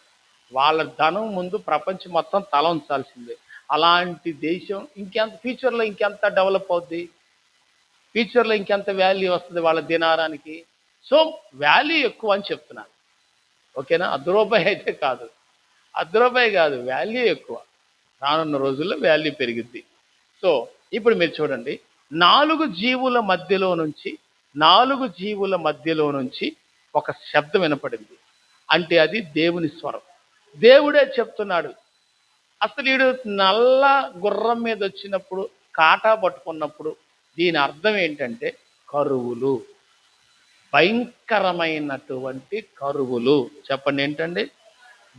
వాళ్ళ ధనం ముందు ప్రపంచం మొత్తం తల ఉంచాల్సిందే. అలాంటి దేశం ఇంకెంత ఫ్యూచర్లో ఇంకెంత డెవలప్ అవుద్ది, ఫ్యూచర్లో ఇంకెంత వాల్యూ వస్తుంది వాళ్ళ దినారానికి. సో వాల్యూ ఎక్కువ అని చెప్తున్నాను. ఓకేనా? ₹10 అయితే కాదు, ₹10 కాదు, వాల్యూ ఎక్కువ. రానున్న రోజుల్లో వాల్యూ పెరిగిద్ది. సో ఇప్పుడు మీరు చూడండి, 4 జీవుల మధ్యలో నుంచి ఒక శబ్దం వినపడింది. అంటే అది దేవుని స్వరం. దేవుడే చెప్తున్నాడు. అసలు వీడు నల్ల గుర్రం మీద వచ్చినప్పుడు, కాటా పట్టుకున్నప్పుడు దీని అర్థం ఏంటంటే కరువులు, భయంకరమైనటువంటి కరువులు. చెప్పండి ఏంటండి?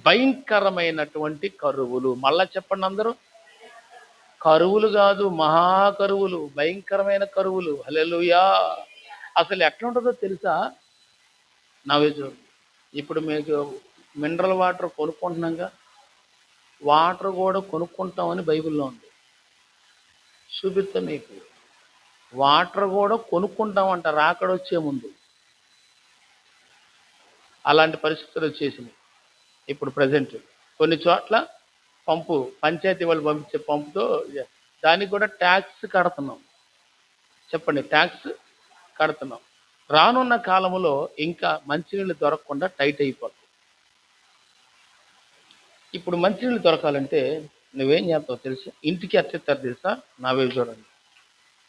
భయంకరమైనటువంటి కరువులు. మళ్ళా చెప్పండి అందరూ. కరువులు కాదు, మహాకరువులు, భయంకరమైన కరువులు. హల్లెలూయా. అసలు ఎట్లుంటుందో తెలుసా? నవ్వేజు ఇప్పుడు మీకు మినరల్ వాటర్ కొనుక్కుంటున్నాగా, వాటర్ కూడా కొనుక్కుంటామని బైబిల్లో ఉంది. చూపిస్తా మీకు. వాటర్ కూడా కొనుక్కుంటామంట రాకడొచ్చే ముందు. అలాంటి పరిస్థితులు వచ్చేసినాయి ఇప్పుడు ప్రజెంట్. కొన్ని చోట్ల పంచాయతీ వాళ్ళు పంపించే పంపుతో దానికి కూడా ట్యాక్స్ కడుతున్నాం. చెప్పండి, ట్యాక్స్ కడుతున్నాం. రానున్న కాలంలో ఇంకా మంచినీళ్ళు దొరకకుండా టైట్ అయిపోతుంది. ఇప్పుడు మంచినీళ్ళు దొరకాలంటే నువ్వేం చేస్తావు తెలుసు? ఇంటికి అట్టిస్తారు తెలుసా? నా వైపు చూడండి.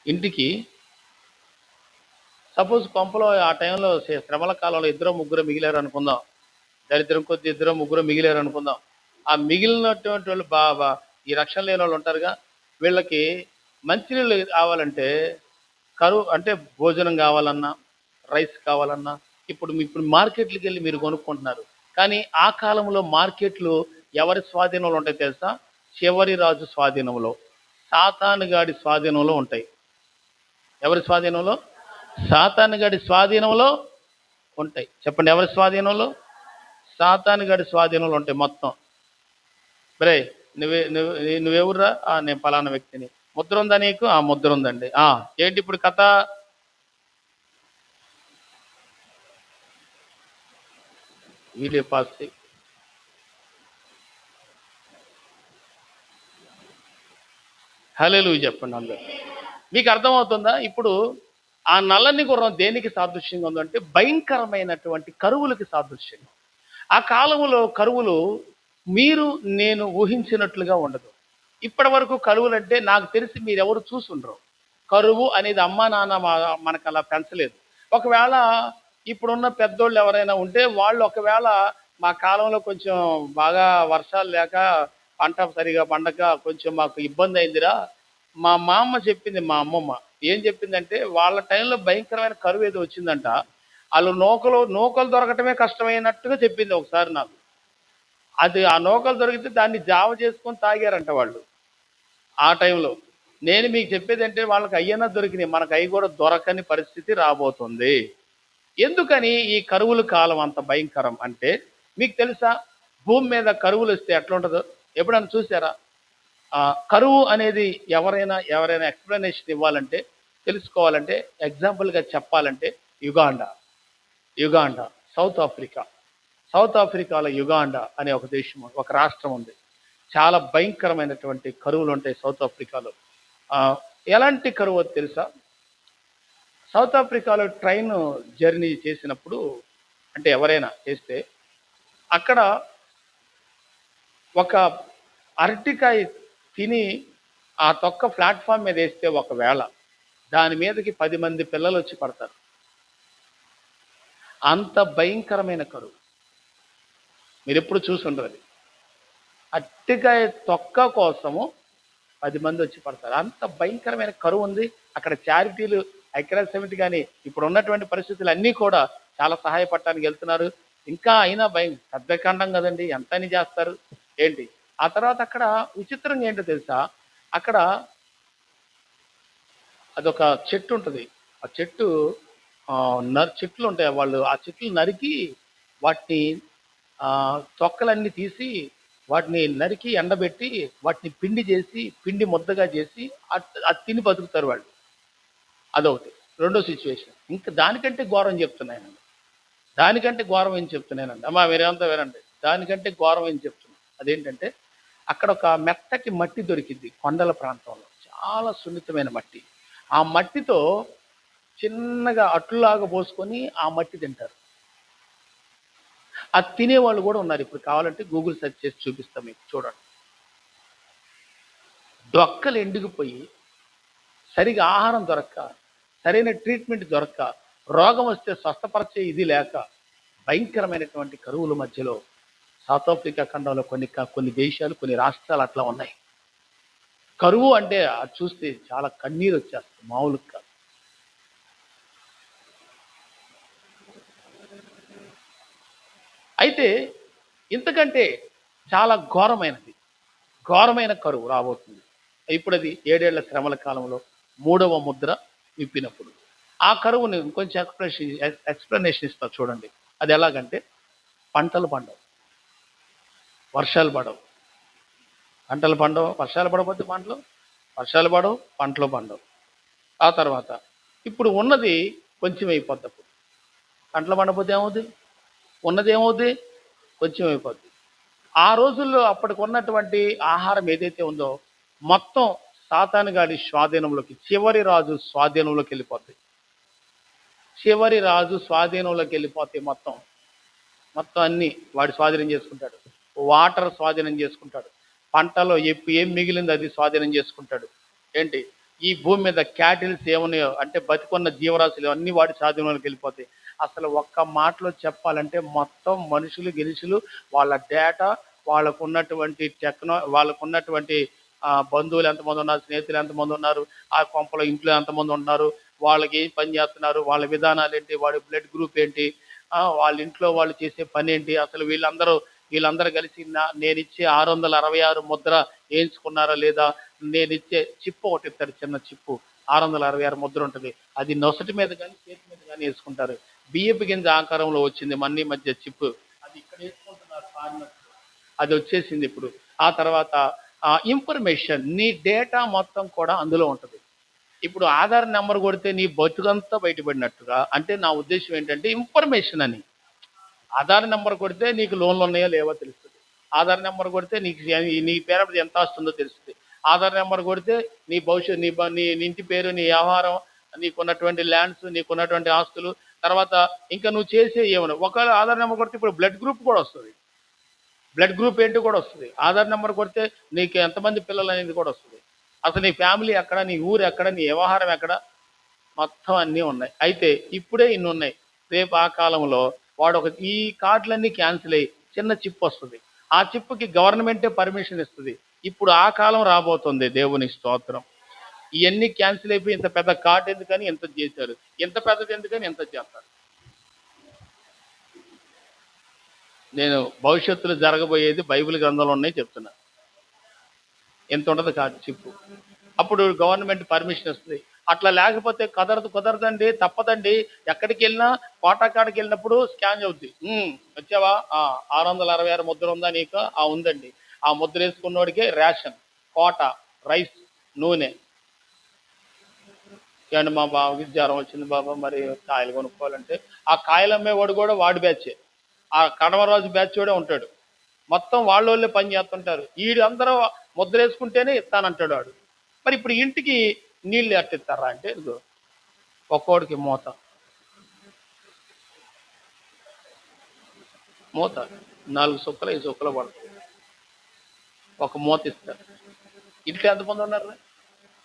ఇంటికి సపోజ్ కొంపలో ఆ టైంలో శ్రమల కాలంలో 2-3 మిగిలారు అనుకుందాం. దరిద్రం కొద్ది 2-3 మిగిలారు అనుకుందాం. ఆ మిగిలినటువంటి వాళ్ళు బాబా ఈ రక్షణ లేని వాళ్ళు ఉంటారుగా, వీళ్ళకి మంచినీళ్ళు కావాలంటే కరువు అంటే భోజనం కావాలన్నా, రైస్ కావాలన్నా ఇప్పుడు మార్కెట్లకు వెళ్ళి మీరు కొనుక్కుంటున్నారు. కానీ ఆ కాలంలో మార్కెట్లు ఎవరి స్వాధీనంలో ఉంటాయి తెలుసా? చివరి రాజు స్వాధీనంలో, సాతానుగాడి స్వాధీనంలో ఉంటాయి. ఎవరి స్వాధీనంలో? సాతానుగాడి స్వాధీనంలో ఉంటాయి. చెప్పండి, ఎవరి స్వాధీనంలో? సాతానుగాడి స్వాధీనంలో ఉంటాయి మొత్తం. బరే నువ్వెవర్రా? నేను పలానా వ్యక్తిని. ముద్ర ఉందా నీకు? ముద్ర ఉందండి. ఏంటి ఇప్పుడు కథ? Video pass. హల్లెలూయా చెప్పండి అందరూ. మీకు అర్థమవుతుందా? ఇప్పుడు ఆ నల్లని గుర్రం దేనికి సాదృశ్యంగా ఉందంటే భయంకరమైనటువంటి కరువులకి సాదృశ్యంగా. ఆ కాలంలో కరువులు మీరు నేను ఊహించినట్లుగా ఉండదు. ఇప్పటి వరకు కరువులు అంటే నాకు తెలిసి మీరెవరు చూసుండరు. కరువు అనేది అమ్మా నాన్న మనకు అలా పెంచలేదు. ఒకవేళ ఇప్పుడున్న పెద్దోళ్ళు ఎవరైనా ఉంటే వాళ్ళు ఒకవేళ మా కాలంలో కొంచెం బాగా వర్షాలు లేక పంట సరిగా పండక కొంచెం మాకు ఇబ్బంది అయిందిరా. మా అమ్మ చెప్పింది, మా అమ్మమ్మ ఏం చెప్పిందంటే వాళ్ళ టైంలో భయంకరమైన కరువు ఏదో వచ్చిందంట. వాళ్ళు నూకలు దొరకటమే కష్టమైనట్టుగా చెప్పింది ఒకసారి నాకు. అది ఆ నూకలు దొరికితే దాన్ని జావ చేసుకొని తాగారంట వాళ్ళు ఆ టైంలో. నేను మీకు చెప్పేదంటే వాళ్ళకి అయ్యన్నా దొరికినాయి, మనకు అవి కూడా దొరకని పరిస్థితి రాబోతుంది. ఎందుకని ఈ కరువుల కాలం అంత భయంకరం అంటే, మీకు తెలుసా భూమి మీద కరువులు వస్తే ఎట్లా ఉంటుందో ఎప్పుడైనా చూసారా? కరువు అనేది ఎవరైనా ఎక్స్ప్లెనేషన్ ఇవ్వాలంటే, తెలుసుకోవాలంటే, ఎగ్జాంపుల్గా చెప్పాలంటే యుగాండా, సౌత్ ఆఫ్రికాలో యుగాండా అనే ఒక దేశం, ఒక రాష్ట్రం ఉంది. చాలా భయంకరమైనటువంటి కరువులు ఉంటాయి సౌత్ ఆఫ్రికాలో. ఎలాంటి కరువు తెలుసా? సౌత్ ఆఫ్రికాలో ట్రైన్ జర్నీ చేసినప్పుడు, అంటే ఎవరైనా చేస్తే, అక్కడ ఒక అరటికాయ తిని ఆ తొక్క ప్లాట్ఫామ్ మీద వేస్తే ఒకవేళ దాని మీదకి 10 మంది పిల్లలు వచ్చి పడతారు. అంత భయంకరమైన కరువు మీరు ఎప్పుడు చూసుండరు. అది అరటికాయ తొక్క కోసము 10 మంది వచ్చి పడతారు. అంత భయంకరమైన కరువు ఉంది అక్కడ. చారిటీలు, ఐక్యరాజ్య సమితి కానీ ఇప్పుడు ఉన్నటువంటి పరిస్థితులు అన్నీ కూడా చాలా సహాయపడటానికి వెళ్తున్నారు. ఇంకా అయినా భయం, పెద్ద ఖండం కదండి, ఎంత అని చేస్తారు ఏంటి. ఆ తర్వాత అక్కడ విచిత్రంగా ఏంటో తెలుసా, అక్కడ అదొక చెట్టు ఉంటుంది. ఆ చెట్టు చెట్లు ఉంటాయి, వాళ్ళు ఆ చెట్లు నరికి వాటిని తొక్కలన్నీ తీసి వాటిని నరికి ఎండబెట్టి వాటిని పిండి చేసి, పిండి ముద్దగా చేసి అది తిని బతుకుతారు వాళ్ళు. అదొకటి. రెండో సిచ్యువేషన్, ఇంకా దానికంటే ఘోరం చెప్తున్నానండి. అమ్మా మీరేమంతా వినండి, దానికంటే ఘోరం ఏం చెప్తున్నాను. అదేంటంటే అక్కడ ఒక మెత్తటి మట్టి దొరికింది కొండల ప్రాంతంలో, చాలా సున్నితమైన మట్టి. ఆ మట్టితో చిన్నగా అట్లులాగా పోసుకొని ఆ మట్టి తింటారు. అది తినేవాళ్ళు కూడా ఉన్నారు. ఇప్పుడు కావాలంటే గూగుల్ సెర్చ్ చేసి చూపిస్తాం మీకు, చూడండి. డొక్కలు ఎండిగిపోయి, సరిగా ఆహారం దొరక్క, సరైన ట్రీట్మెంట్ దొరక్క, రోగం వస్తే స్వస్థపరిచే ఇది లేక, భయంకరమైనటువంటి కరువుల మధ్యలో సౌత్ ఆఫ్రికా ఖండంలో కొన్ని దేశాలు, కొన్ని రాష్ట్రాలు అట్లా ఉన్నాయి. కరువు అంటే అది చూస్తే చాలా కన్నీరు వచ్చేస్తుంది, మామూలుగా కాదు. అయితే ఇంతకంటే చాలా ఘోరమైన కరువు రాబోతుంది. ఇప్పుడు అది 7 ఏళ్ల శ్రమల కాలంలో 3వ ముద్ర విప్పినప్పుడు ఆ కరువుని ఇంకొంచెం ఎక్స్ప్లెనేషన్ ఇస్తా చూడండి. అది ఎలాగంటే, పంటలు పండవు, వర్షాలు పడవు. పంటలు పండవు, వర్షాలు పడకపోతే వర్షాలు పడవు, పంటలు పండవు. ఆ తర్వాత ఇప్పుడు ఉన్నది కొంచెం అయిపోద్ది. అప్పుడు పంటలు పండకపోతే ఏమవుతుంది? ఉన్నది ఏమవుతుంది? కొంచెం అయిపోద్ది. ఆ రోజుల్లో అప్పటికి ఉన్నటువంటి ఆహారం ఏదైతే ఉందో మొత్తం సాతానుగాడి స్వాధీనంలోకి, చివరి రాజు స్వాధీనంలోకి వెళ్ళిపోతాయి. మొత్తం అన్ని వాడు స్వాధీనం చేసుకుంటాడు. వాటర్ స్వాధీనం చేసుకుంటాడు. పంటలో ఏం మిగిలింది అది స్వాధీనం చేసుకుంటాడు. ఏంటి, ఈ భూమి మీద క్యాటిల్స్ ఏమున్నాయో అంటే బతికున్న జీవరాశులు అన్ని వాడి స్వాధీనంలోకి వెళ్ళిపోతాయి. అసలు ఒక్క మాటలో చెప్పాలంటే మొత్తం మనుషులు గెలుసులు, వాళ్ళ డేటా, వాళ్ళకున్నటువంటి బంధువులు ఎంతమంది ఉన్నారు, స్నేహితులు ఎంతమంది ఉన్నారు, ఆ కొంపలో ఇంట్లో ఎంతమంది ఉన్నారు, వాళ్ళకి ఏం పని చేస్తున్నారు, వాళ్ళ విధానాలు ఏంటి, వాడి బ్లడ్ గ్రూప్ ఏంటి, వాళ్ళ ఇంట్లో వాళ్ళు చేసే పని ఏంటి, అసలు వీళ్ళందరూ కలిసి నేను ఇచ్చే 666 ముద్ర వేయించుకున్నారా లేదా, నేను ఇచ్చే చిప్పు ఒకటి ఇస్తారు, చిన్న చిప్పు, 666 ముద్ర ఉంటుంది. అది నొసటి మీద కానీ చేతి మీద కానీ వేసుకుంటారు. బియ్యపు గింజ ఆకారంలో వచ్చింది మన్ని మధ్య చిప్పు, అది ఇక్కడ వేసుకుంటున్నారు ఫారినర్స్. అది వచ్చేసింది ఇప్పుడు. ఆ తర్వాత ఇన్ఫర్మేషన్, నీ డేటా మొత్తం కూడా అందులో ఉంటుంది. ఇప్పుడు ఆధార్ నెంబర్ కొడితే నీ బతుకంతా బయటపడినట్టుగా, అంటే నా ఉద్దేశం ఏంటంటే ఇన్ఫర్మేషన్ అని. ఆధార్ నెంబర్ కొడితే నీకు లోన్లు ఉన్నాయో లేవో తెలుస్తుంది. ఆధార్ నెంబర్ కొడితే నీ పేరు మీద ఎంత వస్తుందో తెలుస్తుంది. ఆధార్ నెంబర్ కొడితే నీ భవిష్యత్తు, నీ ఇంటి పేరు, నీ వ్యవహారం, నీకున్నటువంటి ల్యాండ్స్, నీకున్నటువంటి ఆస్తులు, తర్వాత ఇంకా నువ్వు చేసే ఏమన్నా. ఒకవేళ ఆధార్ నెంబర్ కొడితే ఇప్పుడు బ్లడ్ గ్రూప్ కూడా వస్తుంది. బ్లడ్ గ్రూప్ ఏంటి కూడా వస్తుంది. ఆధార్ నెంబర్ కొడితే నీకు ఎంతమంది పిల్లలు అనేది కూడా వస్తుంది. అసలు నీ ఫ్యామిలీ ఎక్కడ, నీ ఊరు ఎక్కడ, నీ వ్యవహారం ఎక్కడ, మొత్తం అన్నీ ఉన్నాయి. అయితే ఇప్పుడే ఇన్ని ఉన్నాయి. రేపు ఆ కాలంలో వాడు ఈ కార్డులన్నీ క్యాన్సిల్ అయ్యి చిన్న చిప్ వస్తుంది. ఆ చిప్కి గవర్నమెంటే పర్మిషన్ ఇస్తుంది. ఇప్పుడు ఆ కాలం రాబోతుంది. దేవుని స్తోత్రం. ఇవన్నీ క్యాన్సిల్ అయిపోయి ఇంత పెద్ద కార్డు ఎందుకని ఎంత చేశారు, ఇంత పెద్దది ఎందుకని ఎంత చేస్తారు. నేను భవిష్యత్తులో జరగబోయేది బైబిల్ గ్రంథంలో ఉన్నాయి చెప్తున్నా. ఎంత ఉంటుంది కార్డు చిప్పు. అప్పుడు గవర్నమెంట్ పర్మిషన్ వస్తుంది. అట్లా లేకపోతే కుదరదండి, తప్పదండి. ఎక్కడికి వెళ్ళినా కోటా కాడికి వెళ్ళినప్పుడు స్కాన్ అవుద్ది. వచ్చావా? 666 ముద్ర ఉందా నీకు? ఉందండి. ఆ ముద్ర వేసుకున్నోడికే రేషన్, కోట, రైస్, నూనె. ఏమండి మా బావకి జ్వరం వచ్చింది బాబా, మరి కాయలు కొనుక్కోవాలంటే ఆ కాయలు అమ్మేవాడు కూడా వాడి బ్యాచే, ఆ కడవరాజు బ్యాచ్ కూడా ఉంటాడు. మొత్తం వాళ్ళోళ్ళే పని చేస్తుంటారు. వీడు అందరూ ముద్ర వేసుకుంటేనే ఇస్తానంటాడు వాడు. మరి ఇప్పుడు ఇంటికి నీళ్ళు ఎట్టిస్తారా అంటే ఇదిగో ఒక్కోడికి మూత 4 సుక్కలు 5 సుక్కలు పడుతుంది. ఒక మూత ఇస్తారు. ఇంట్లో ఎంతమంది ఉన్నారు?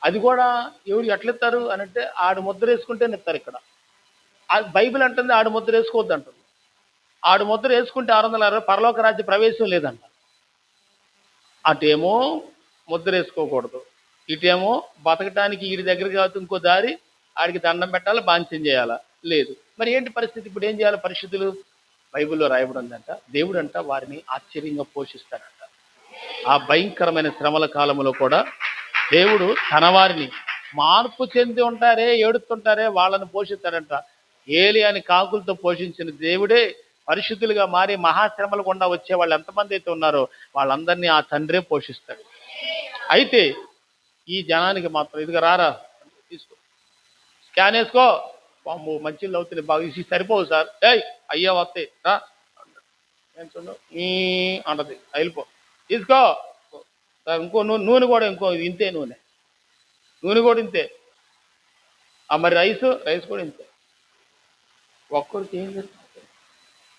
అది కూడా ఎవరు ఎట్లిస్తారు అని అంటే ఆడు ముద్ర వేసుకుంటేనే ఇస్తారు. ఇక్కడ బైబిల్ అంటుంది ఆడు ముద్ర వేసుకోవద్దు అంటుంది. ఆడు ముద్ర వేసుకుంటే 660 పరలోక రాజ్య ప్రవేశం లేదంట. అటేమో ముద్ర వేసుకోకూడదు, ఇటేమో బతకటానికి వీడి దగ్గర కావచ్చు ఇంకో దారి, ఆడికి దండం పెట్టాలి, బాంఛం చేయాలా లేదు. మరి ఏంటి పరిస్థితి? ఇప్పుడు ఏం చేయాలి పరిస్థితులు? బైబిల్లో రాయబడి ఉందంట, దేవుడంట వారిని ఆశ్చర్యంగా పోషిస్తాడంట. ఆ భయంకరమైన శ్రమల కాలంలో కూడా దేవుడు తన వారిని, మార్పు చెంది ఉంటారే, ఏడుతుంటారే, వాళ్ళని పోషిస్తాడంట. ఏలియాని కాకులతో పోషించిన దేవుడే పరిశుద్ధులుగా మారి మహాశ్రమలు గుండా వచ్చే వాళ్ళు ఎంతమంది అయితే ఉన్నారో వాళ్ళందరినీ ఆ తండ్రే పోషిస్తాడు. అయితే ఈ జనానికి మాత్రం ఇదిగా రారా తీసుకో, స్కాన్ వేసుకో, పాము మంచిళ్ళు అవుతుంది బాగా, ఇది సరిపోవు సార్, అయ్యా వస్తాయి రా ఈ అంటది, వెళ్ళిపో తీసుకో సార్, ఇంకో నూనె కూడా ఇంకో ఇంతే, నూనె కూడా ఇంతే, మరి రైస్ కూడా ఇంతే. ఒక్కరికి ఏం జరుగుతుంది?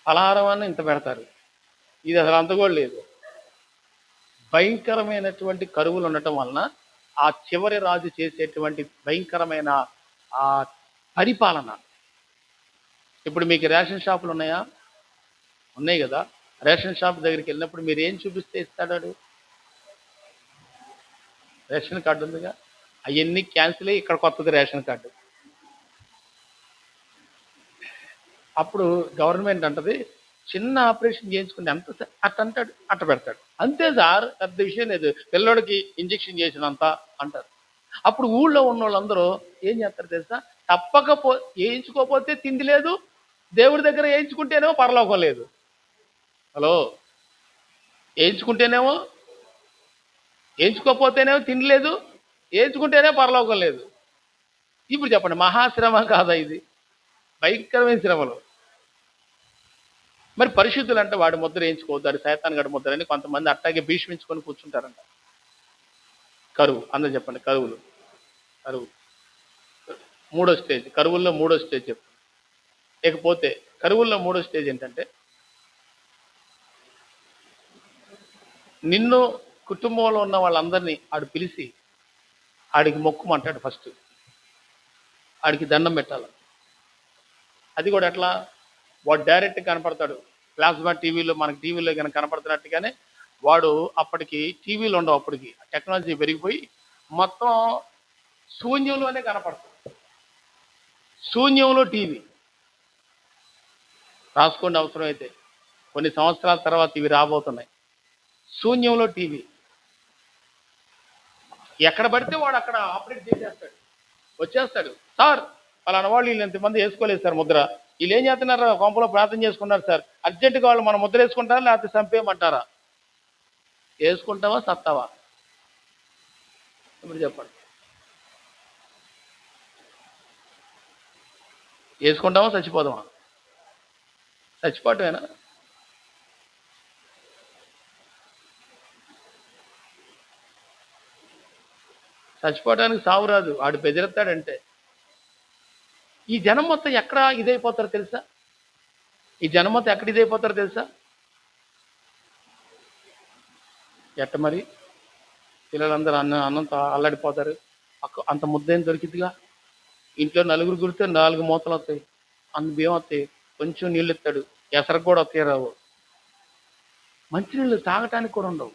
పలహారం అన్న ఇంత పెడతారు, ఇది అసలు అంత కూడా లేదు. భయంకరమైనటువంటి కరువులు ఉండటం వలన ఆ చివరి రాజు చేసేటువంటి భయంకరమైన ఆ పరిపాలన. ఇప్పుడు మీకు రేషన్ షాపులు ఉన్నాయా? ఉన్నాయి కదా. రేషన్ షాప్ దగ్గరికి వెళ్ళినప్పుడు మీరు ఏం చూపిస్తే ఇస్తాడు? రేషన్ కార్డు ఉందిగా, అవన్నీ క్యాన్సిల్ అయ్యి ఇక్కడ కొత్తది రేషన్ కార్డు. అప్పుడు గవర్నమెంట్ అంటది చిన్న ఆపరేషన్ చేయించుకుంటే ఎంత అంటాడు, అట్ట పెడతాడు. అంతే సార్, పెద్ద విషయం లేదు, పిల్లోడికి ఇంజక్షన్ చేసినంత అంటారు. అప్పుడు ఊళ్ళో ఉన్న వాళ్ళందరూ ఏం చేస్తారు తెలుసా? వేయించుకోకపోతే తిండి లేదు, దేవుడి దగ్గర వేయించుకుంటేనేమో పరలోకం లేదు. హలో, వేయించుకోపోతేనేమో తిండి లేదు, వేయించుకుంటేనే పరలోకం లేదు. ఇప్పుడు చెప్పండి, మహాశ్రమ కాదా ఇది? భయంకరమైన శ్రమలు. మరి పరిశుద్ధులు అంటే వాడి ముద్ర వేయించుకోవద్దు, వాడి సైతాన్ గడి ముద్ర అని కొంతమంది అట్టాగే భీష్మించుకొని కూర్చుంటారంట. కరువు అందరూ చెప్పండి, కరువు మూడో స్టేజ్, కరువుల్లో మూడో స్టేజ్ చెప్పండి. ఇకపోతే కరువుల్లో మూడో స్టేజ్ ఏంటంటే, నిన్ను కుటుంబంలో ఉన్న వాళ్ళందరినీ ఆడు పిలిచి ఆడికి మొక్కుమంటాడు. ఫస్ట్ ఆడికి దండం పెట్టాలి. అది కూడా ఎట్లా? వాడు డైరెక్ట్ కనపడతాడు ప్లాస్మా టీవీలో, మనకి టీవీలో కనుక కనపడుతున్నట్టుగానే వాడు అప్పటికి టీవీలు ఉండవు, అప్పటికి టెక్నాలజీ పెరిగిపోయి మొత్తం శూన్యంలోనే కనపడతాడు. శూన్యంలో టీవీ రాసుకోండి, అవసరమైతే కొన్ని సంవత్సరాల తర్వాత ఇవి రాబోతున్నాయి. శూన్యంలో టీవీ, ఎక్కడ పడితే వాడు అక్కడ ఆపరేట్ చేసేస్తాడు, వచ్చేస్తాడు. సార్ పలానా వాళ్ళు వీళ్ళు ఎంతమంది వేసుకోలేదు సార్ ముద్ర, వీళ్ళు ఏం చేస్తున్నారు? కొంపలో ప్రార్థన చేసుకున్నారు సార్, అర్జెంటుగా వాళ్ళు మన ముద్ర వేసుకుంటారా లేకపోతే చంపేయమంటారా? వేసుకుంటావా సత్తావా? ఇప్పుడు చెప్పండి, వేసుకుంటామా చచ్చిపోదామా? చచ్చిపోవటమేనా? చచ్చిపోవడానికి సావు రాదు, ఆడు బెదిరెత్తాడంటే. ఈ జనం మొత్తం ఎక్కడ ఇదైపోతారో తెలుసా? ఎట్ట మరి? పిల్లలందరూ అన్నంతో అల్లాడిపోతారు. అంత ముద్దేం దొరికిద్దిగా. ఇంట్లో నలుగురు గురితే 4 మూతలు వస్తాయి, అంత బియ్యం వస్తాయి, కొంచెం నీళ్ళు ఇస్తాడు, ఎసరకు కూడా వస్తాయి రావు, మంచినీళ్ళు తాగటానికి కూడా ఉండవు.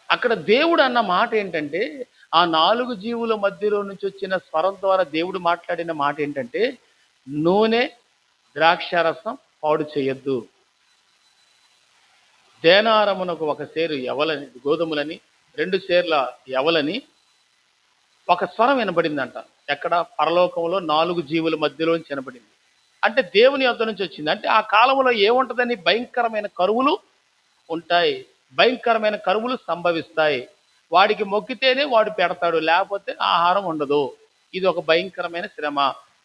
అక్కడ దేవుడు అన్న మాట ఏంటంటే, ఆ 4 జీవుల మధ్యలో నుంచి వచ్చిన స్వరం ద్వారా దేవుడు మాట్లాడిన మాట ఏంటంటే, నూనె ద్రాక్షారసం పాడు చేయొద్దు, దేనారమునకు ఒక సేరు ఎవలని గోధుమలని 2 సేర్ల యవలని ఒక స్వరం వినబడిందంట. ఎక్కడ? పరలోకంలో 4 జీవుల మధ్యలోంచి వినబడింది. అంటే దేవుని యొద్ద నుంచి వచ్చింది. అంటే ఆ కాలంలో ఏముంటదని? భయంకరమైన కరువులు ఉంటాయి, భయంకరమైన కరువులు సంభవిస్తాయి. వాడికి మొక్కితేనే వాడు పెడతాడు, లేకపోతే ఆహారం ఉండదు. ఇది ఒక భయంకరమైన శ్రమ.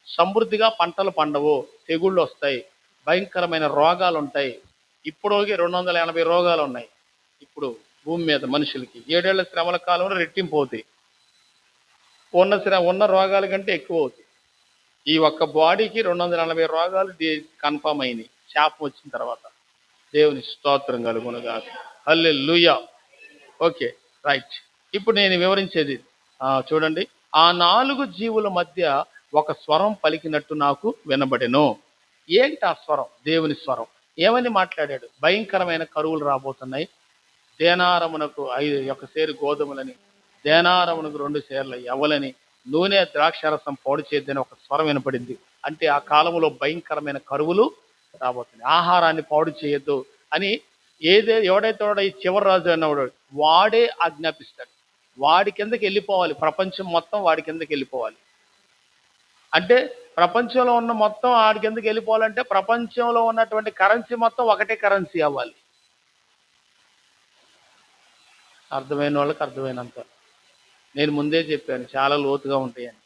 సమృద్ధిగా పంటలు పండవు, తెగుళ్ళు వస్తాయి, భయంకరమైన రోగాలు ఉంటాయి. ఇప్పుడు 280 రోగాలు ఉన్నాయి ఇప్పుడు భూమి మీద మనుషులకి. 7 ఏళ్ల శ్రమల కాలంలో రెట్టింపు అవుతాయి. ఉన్న రోగాల కంటే ఎక్కువ అవుతాయి. ఈ ఒక్క బాడీకి 240 రోగాలు కన్ఫర్మ్ అయినాయి శాపం వచ్చిన తర్వాత. దేవుని స్తోత్రం కలుగునుగాక. హల్లెలూయా. Okay, right. ఇప్పుడు నేను వివరించేది చూడండి. ఆ 4 జీవుల మధ్య ఒక స్వరం పలికినట్టు నాకు వినబడెను. ఏంటి ఆ స్వరం? దేవుని స్వరం. ఏమని మాట్లాడాడు? భయంకరమైన కరువులు రాబోతున్నాయి, దేనారమునకు 1 సేరు గోధుమలని, దేనారమునకు 2 సేర్ల యవలని, నూనె ద్రాక్షారసం పాడు చేద్దని ఒక స్వరం వినపడింది. అంటే ఆ కాలంలో భయంకరమైన కరువులు రాబోతున్నాయి, ఆహారాన్ని పాడు చేయొద్దు అని ఎవడైతే ఈ చివరి రాజు అన్నవాడు వాడే ఆజ్ఞాపిస్తాడు. వాడి కిందకి వెళ్ళిపోవాలి, ప్రపంచం మొత్తం వాడి కిందకి వెళ్ళిపోవాలి. అంటే ప్రపంచంలో ఉన్న మొత్తం ఆడి కిందకి వెళ్ళిపోవాలంటే ప్రపంచంలో ఉన్నటువంటి కరెన్సీ మొత్తం ఒకటే కరెన్సీ అవ్వాలి. అర్థమైన వాళ్ళకి అర్థమైనంత. నేను ముందే చెప్పాను చాలా లోతుగా ఉంటాయని.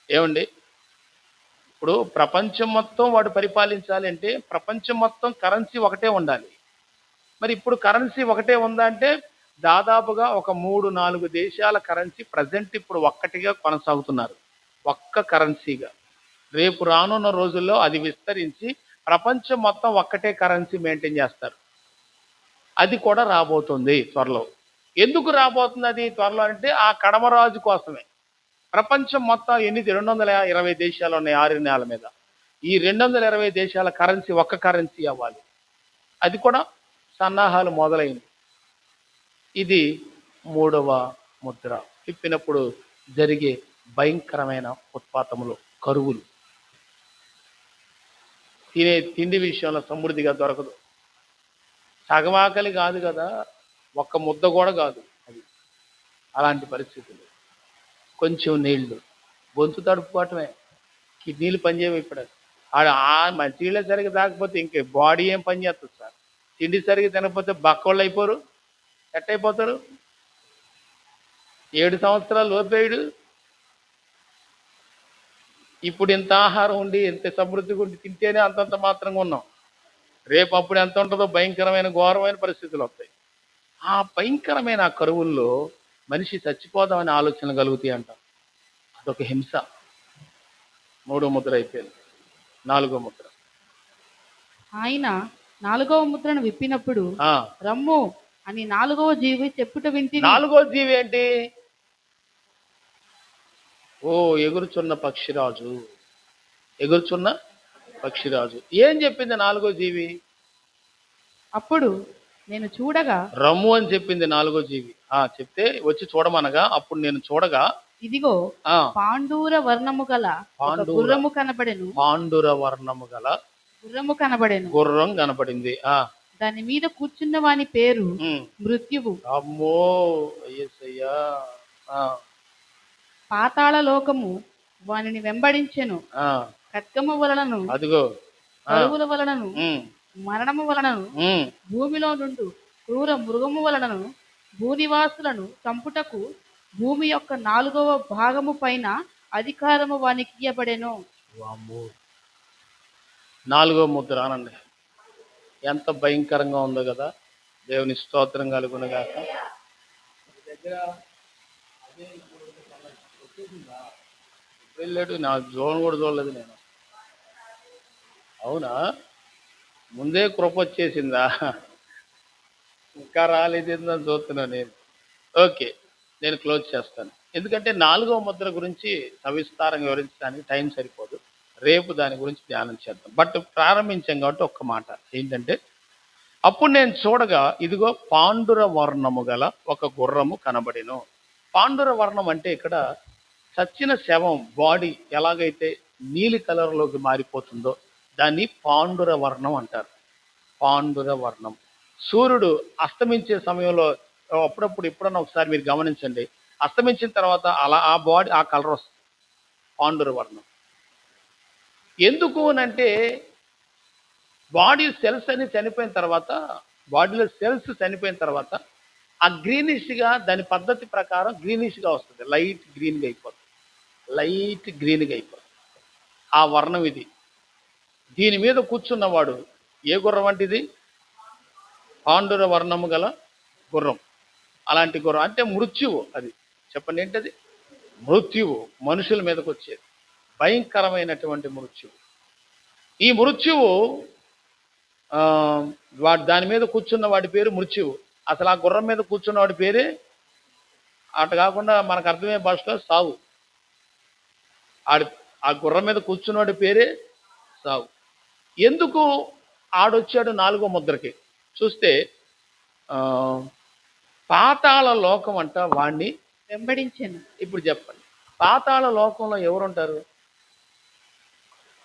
ఏమండి, ఇప్పుడు ప్రపంచం మొత్తం వాడు పరిపాలించాలి అంటే ప్రపంచం మొత్తం కరెన్సీ ఒకటే ఉండాలి. మరి ఇప్పుడు కరెన్సీ ఒకటే ఉందా అంటే దాదాపుగా ఒక 3-4 దేశాల కరెన్సీ ప్రజెంట్ ఇప్పుడు ఒక్కటిగా కొనసాగుతున్నారు, ఒక్క కరెన్సీగా. రేపు రానున్న రోజుల్లో అది విస్తరించి ప్రపంచం మొత్తం ఒక్కటే కరెన్సీ మెయింటైన్ చేస్తారు. అది కూడా రాబోతుంది త్వరలో. ఎందుకు రాబోతుంది అది త్వరలో అంటే ఆ కడమరాజు కోసమే. ప్రపంచం మొత్తం 220 దేశాలు ఉన్నాయి 6 నేల మీద. ఈ 220 దేశాల కరెన్సీ ఒక్క కరెన్సీ అవ్వాలి. అది కూడా సన్నాహాలు మొదలైంది. ఇది 3వ ముద్ర తిప్పినప్పుడు జరిగే భయంకరమైన ఉత్పాతములు, కరువులు. తిండి విషయంలో సమృద్ధిగా దొరకదు. సగమాకలి కాదు కదా, ఒక్క ముద్ద కూడా కాదు అది. అలాంటి పరిస్థితులు. కొంచెం నీళ్లు, గొంతు తడుపుకోవటమే, కిడ్నీలు పనిచేయవు. ఇప్పుడు మంచినీళ్ళే సరిగ్గా తాకపోతే ఇంకే బాడీ ఏం పని చేస్తుంది సార్? తిండి సరిగ్గా తినకపోతే బక్కోళ్ళు అయిపోరు, ఎట్టయిపోతారు? 7 సంవత్సరాలు లోపేయుడు ఇప్పుడు ఇంత ఆహారం ఉండి ఇంత సమృద్ధిగా ఉండి తింటేనే అంతంత మాత్రంగా ఉన్నాం. రేపు అప్పుడు ఎంత ఉంటుందో భయంకరమైన ఘోరమైన పరిస్థితులు వస్తాయి. ఆ భయంకరమైన కరువుల్లో మనిషి చచ్చిపోదామని ఆలోచనలు కలుగుతాయి అంట. అదొక హింస. 3వ ముద్ర అయిపోయింది. 4వ ముద్ర. ఆయన 4వ ముద్రను విప్పినప్పుడు రమ్ము అని 4వ జీవి చెప్పుట వింటిని. 4వ జీవి ఏంటి? ఓ ఎగురుచున్న పక్షిరాజు, ఎగురుచున్న పక్షిరాజు. ఏం చెప్పింది 4వ జీవి? అప్పుడు నేను చూడగా, రమ్ము అని చెప్పింది 4వ జీవి. చెప్తే వచ్చి చూడమనగా అప్పుడు నేను చూడగా ఇదిగో పాండూర వర్ణము గల గుర్రము కనబడెను. పాండుర వర్ణము గల గుర్రము కనబడెను. గుర్రం కనబడింది. దాని మీద కూర్చున్న వాని పేరు మృత్యువు. అమ్మో అయ్యయ్యా. పాతాళ లోకము వానిని వెంబడించెను. ఖడ్గము వలనను, అదిగో కరువుల వలనను, మరణము వలనను, భూమిలో నుండి క్రూర మృగము వలనను భూనివాసులను చంపుటకు భూమి యొక్క 4వ భాగము పైన అధికారము వానికి ఇయ్యబడెను. 4వ ముద్ర అనండి. ఎంత భయంకరంగా ఉందో కదా. దేవుని స్తోత్రం కలుగునుగాక. వెళ్ళాడు, నా జోన్ కూడా చూడలేదు నేను. అవునా, ముందే కృప వచ్చేసిందా? ఇంకా రాలేదేందని చూస్తున్నా నేను. ఓకే, నేను క్లోజ్ చేస్తాను. ఎందుకంటే 4వ ముద్ర గురించి సవిస్తారంగా వివరించడానికి టైం సరిపోదు. రేపు దాని గురించి ధ్యానం చేద్దాం. బట్ ప్రారంభించాం కాబట్టి ఒక్క మాట ఏంటంటే, అప్పుడు నేను చూడగా ఇదిగో పాండుర వర్ణము గల ఒక గుర్రము కనబడెను. పాండుర వర్ణం అంటే ఇక్కడ చచ్చిన శవం బాడీ ఎలాగైతే నీలి కలర్లోకి మారిపోతుందో దాన్ని పాండుర వర్ణం అంటారు. పాండుర వర్ణం. సూర్యుడు అస్తమించే సమయంలో అప్పుడప్పుడు ఎప్పుడన్నా ఒకసారి మీరు గమనించండి, అస్తమించిన తర్వాత అలా ఆ బాడీ ఆ కలర్ వస్తుంది, పాండుర వర్ణం. ఎందుకు అనంటే బాడీ సెల్స్ అని చనిపోయిన తర్వాత, బాడీలో సెల్స్ చనిపోయిన తర్వాత ఆ గ్రీనిష్గా దాని పద్ధతి ప్రకారం గ్రీనిష్గా వస్తుంది, లైట్ గ్రీన్గా అయిపోతుంది, లైట్ గ్రీన్గా అయిపోతుంది. ఆ వర్ణం ఇది. దీని మీద కూర్చున్నవాడు ఏ గుర్రం వంటిది? పాండుర వర్ణము గల గుర్రం. అలాంటి గుర్రం అంటే మృత్యువు. అది చెప్పండి ఏంటది? మృత్యువు మనుషుల మీదకి వచ్చేది, భయంకరమైనటువంటి మృత్యువు. ఈ మృత్యువు వాడు దాని మీద కూర్చున్న వాడి పేరు మృత్యువు. అసలు ఆ గుర్రం మీద కూర్చున్న వాడి పేరే, అటు కాకుండా మనకు అర్థమయ్యే భాషలో సావు. ఆ గుర్రం మీద కూర్చున్నవాడి పేరే సావు. ఎందుకు ఆడొచ్చాడు 4వ ముద్రకి చూస్తే, పాతాళ లోకం అంట వాణ్ణి వెంబడించాను. ఇప్పుడు చెప్పండి, పాతాళ లోకంలో ఎవరుంటారు?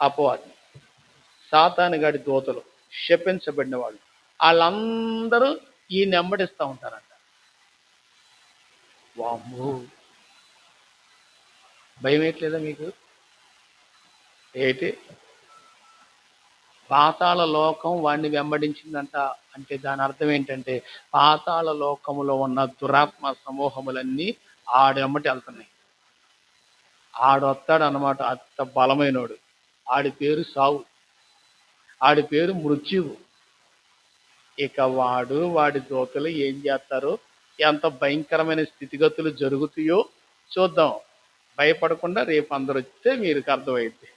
అపవాది, సాతాను గాడి దూతలు, శపించబడిన వాళ్ళు. వాళ్ళందరూ ఈ నెంబడిస్తూ ఉంటారంట. వామ్మో, భయం ఏట్లేదా మీకు? ఏంటి పాతాళ లోకం వాడిని వెంబడించిందంట అంటే దాని అర్థం ఏంటంటే, పాతాళ లోకములో ఉన్న దురాత్మ సమూహములన్నీ ఆడెమ్మటి వెళ్తున్నాయి. ఆడొస్తాడు అన్నమాట, అంత బలమైనోడు. ఆడి పేరు సావు, ఆడి పేరు మృత్యువు. ఇక వాడి దూతలు ఏం చేస్తారో, ఎంత భయంకరమైన స్థితిగతులు జరుగుతాయో చూద్దాం. భయపడకుండా రేపు అందరు వస్తే మీకు అర్థమైంది.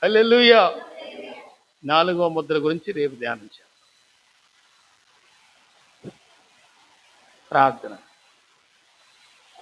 హల్లెలూయా. 4వ ముద్ర గురించి రేపు ధ్యానం చేద్దాం. ప్రార్థన.